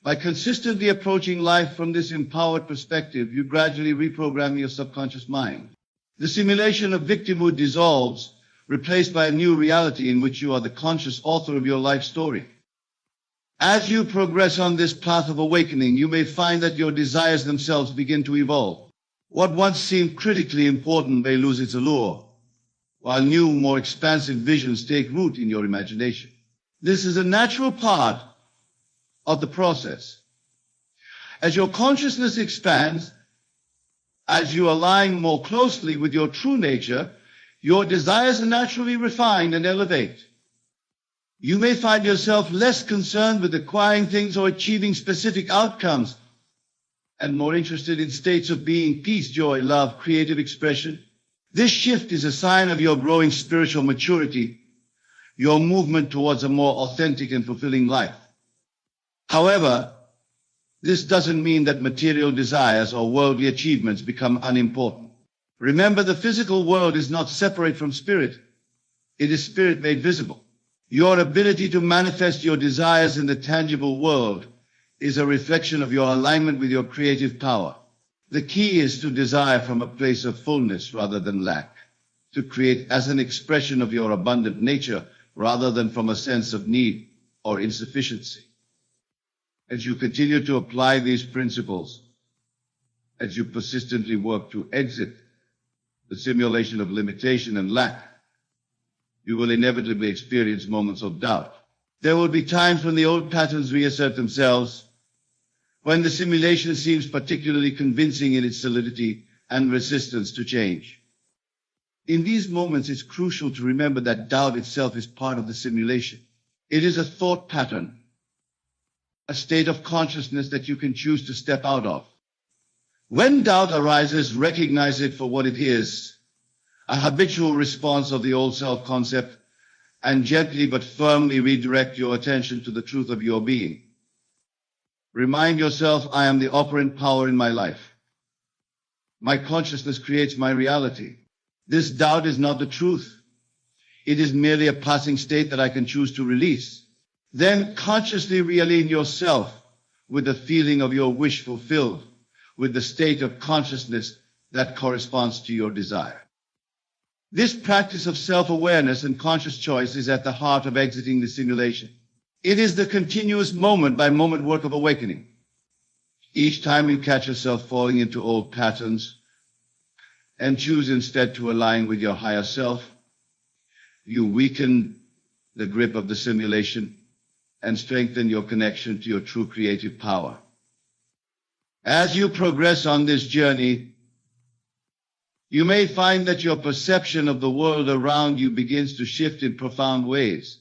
By consistently approaching life from this empowered perspective, you gradually reprogram your subconscious mind. The simulation of victimhood dissolves, replaced by a new reality in which you are the conscious author of your life story. As you progress on this path of awakening, you may find that your desires themselves begin to evolve. What once seemed critically important may lose its allure, while new, more expansive visions take root in your imagination. This is a natural part of the process. As your consciousness expands, as you align more closely with your true nature, your desires are naturally refined and elevate. You may find yourself less concerned with acquiring things or achieving specific outcomes, and more interested in states of being, peace, joy, love, creative expression. This shift is a sign of your growing spiritual maturity, your movement towards a more authentic and fulfilling life. However, This doesn't mean that material desires or worldly achievements become unimportant. Remember, the physical world is not separate from spirit. It is spirit made visible. Your ability to manifest your desires in the tangible world is a reflection of your alignment with your creative power. The key is to desire from a place of fullness rather than lack, to create as an expression of your abundant nature rather than from a sense of need or insufficiency. As you continue to apply these principles, as you persistently work to exit the simulation of limitation and lack, you will inevitably experience moments of doubt. There will be times when the old patterns reassert themselves, when the simulation seems particularly convincing in its solidity and resistance to change. In these moments, it's crucial to remember that doubt itself is part of the simulation. It is a thought pattern, a state of consciousness that you can choose to step out of. When doubt arises, recognize it for what it is, a habitual response of the old self-concept, and gently but firmly redirect your attention to the truth of your being. Remind yourself, I am the operant power in my life. My consciousness creates my reality. This doubt is not the truth. It is merely a passing state that I can choose to release. Then consciously realign yourself with the feeling of your wish fulfilled, with the state of consciousness that corresponds to your desire. This practice of self-awareness and conscious choice is at the heart of exiting the simulation. It is the continuous moment-by-moment work of awakening. Each time you catch yourself falling into old patterns and choose instead to align with your higher self, you weaken the grip of the simulation and strengthen your connection to your true creative power. As you progress on this journey, you may find that your perception of the world around you begins to shift in profound ways.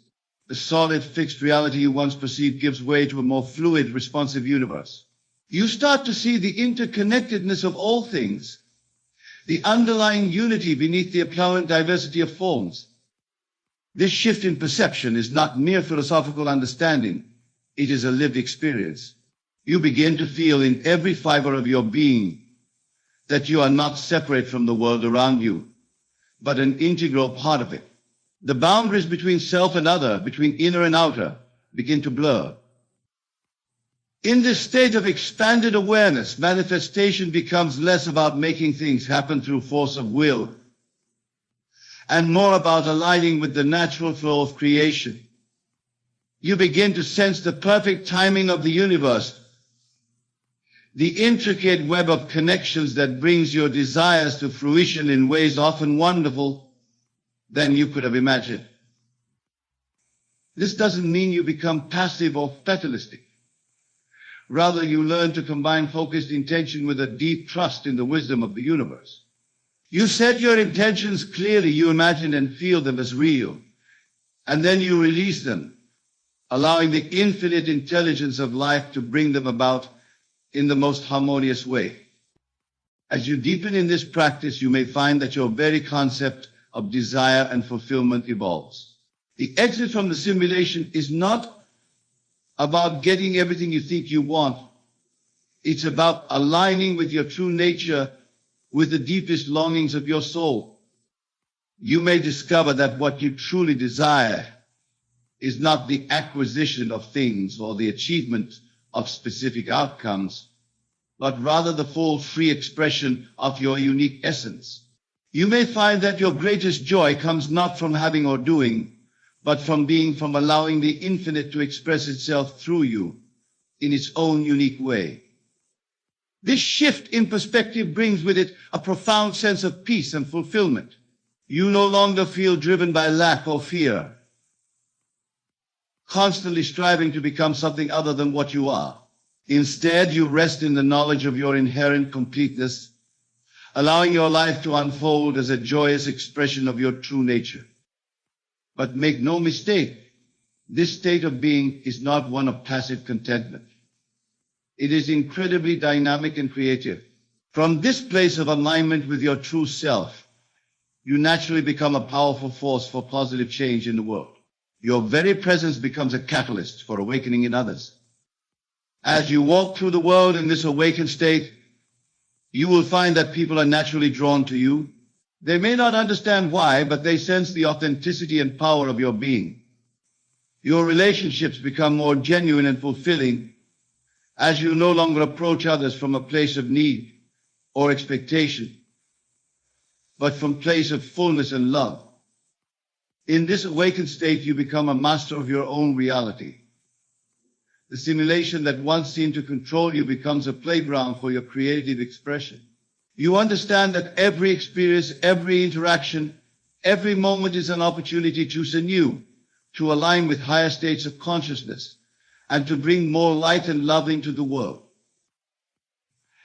The solid, fixed reality you once perceived gives way to a more fluid, responsive universe. You start to see the interconnectedness of all things, the underlying unity beneath the apparent diversity of forms. This shift in perception is not mere philosophical understanding. It is a lived experience. You begin to feel in every fiber of your being that you are not separate from the world around you, but an integral part of it. The boundaries between self and other, between inner and outer, begin to blur. In this state of expanded awareness, manifestation becomes less about making things happen through force of will, and more about aligning with the natural flow of creation. You begin to sense the perfect timing of the universe, the intricate web of connections that brings your desires to fruition in ways often wonderful than you could have imagined. This doesn't mean you become passive or fatalistic. Rather, you learn to combine focused intention with a deep trust in the wisdom of the universe. You set your intentions clearly, you imagine and feel them as real, and then you release them, allowing the infinite intelligence of life to bring them about in the most harmonious way. As you deepen in this practice, you may find that your very concept of desire and fulfillment evolves. The exit from the simulation is not about getting everything you think you want. It's about aligning with your true nature, with the deepest longings of your soul. You may discover that what you truly desire is not the acquisition of things or the achievement of specific outcomes, but rather the full, free expression of your unique essence. You may find that your greatest joy comes not from having or doing, but from allowing the infinite to express itself through you in its own unique way. This shift in perspective brings with it a profound sense of peace and fulfillment. You no longer feel driven by lack or fear, constantly striving to become something other than what you are. Instead, you rest in the knowledge of your inherent completeness, allowing your life to unfold as a joyous expression of your true nature. But make no mistake, this state of being is not one of passive contentment. It is incredibly dynamic and creative. From this place of alignment with your true self, you naturally become a powerful force for positive change in the world. Your very presence becomes a catalyst for awakening in others. As you walk through the world in this awakened state, you will find that people are naturally drawn to you. They may not understand why, but they sense the authenticity and power of your being. Your relationships become more genuine and fulfilling as you no longer approach others from a place of need or expectation, but from a place of fullness and love. In this awakened state, you become a master of your own reality. The simulation that once seemed to control you becomes a playground for your creative expression. You understand that every experience, every interaction, every moment is an opportunity to choose anew, to align with higher states of consciousness, and to bring more light and love into the world.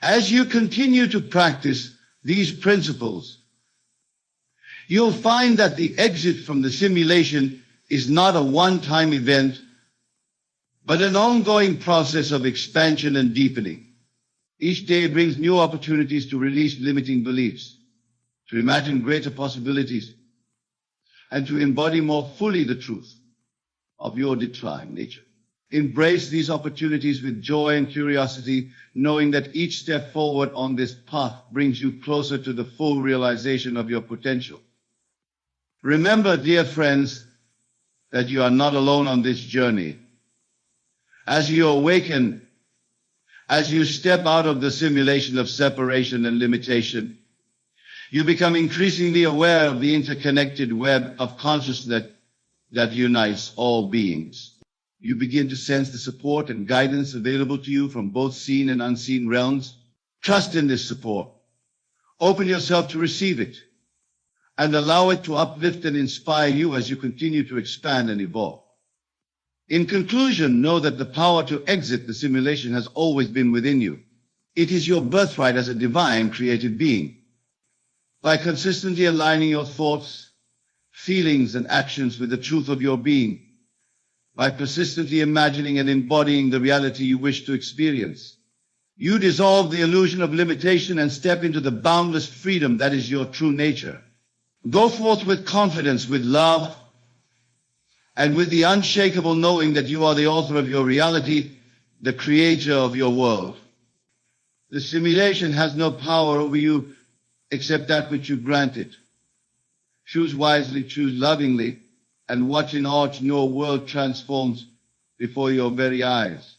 As you continue to practice these principles, you'll find that the exit from the simulation is not a one-time event, but an ongoing process of expansion and deepening. Each day brings new opportunities to release limiting beliefs, to imagine greater possibilities, and to embody more fully the truth of your divine nature. Embrace these opportunities with joy and curiosity, knowing that each step forward on this path brings you closer to the full realization of your potential. Remember, dear friends, that you are not alone on this journey. As you awaken, as you step out of the simulation of separation and limitation, you become increasingly aware of the interconnected web of consciousness that unites all beings. You begin to sense the support and guidance available to you from both seen and unseen realms. Trust in this support. Open yourself to receive it, and allow it to uplift and inspire you as you continue to expand and evolve. In conclusion, know that the power to exit the simulation has always been within you. It is your birthright as a divine created being. By consistently aligning your thoughts, feelings, and actions with the truth of your being, by persistently imagining and embodying the reality you wish to experience, you dissolve the illusion of limitation and step into the boundless freedom that is your true nature. Go forth with confidence, with love, and with the unshakable knowing that you are the author of your reality, the creator of your world. The simulation has no power over you except that which you grant it. Choose wisely, choose lovingly, and watch in awe your world transforms before your very eyes.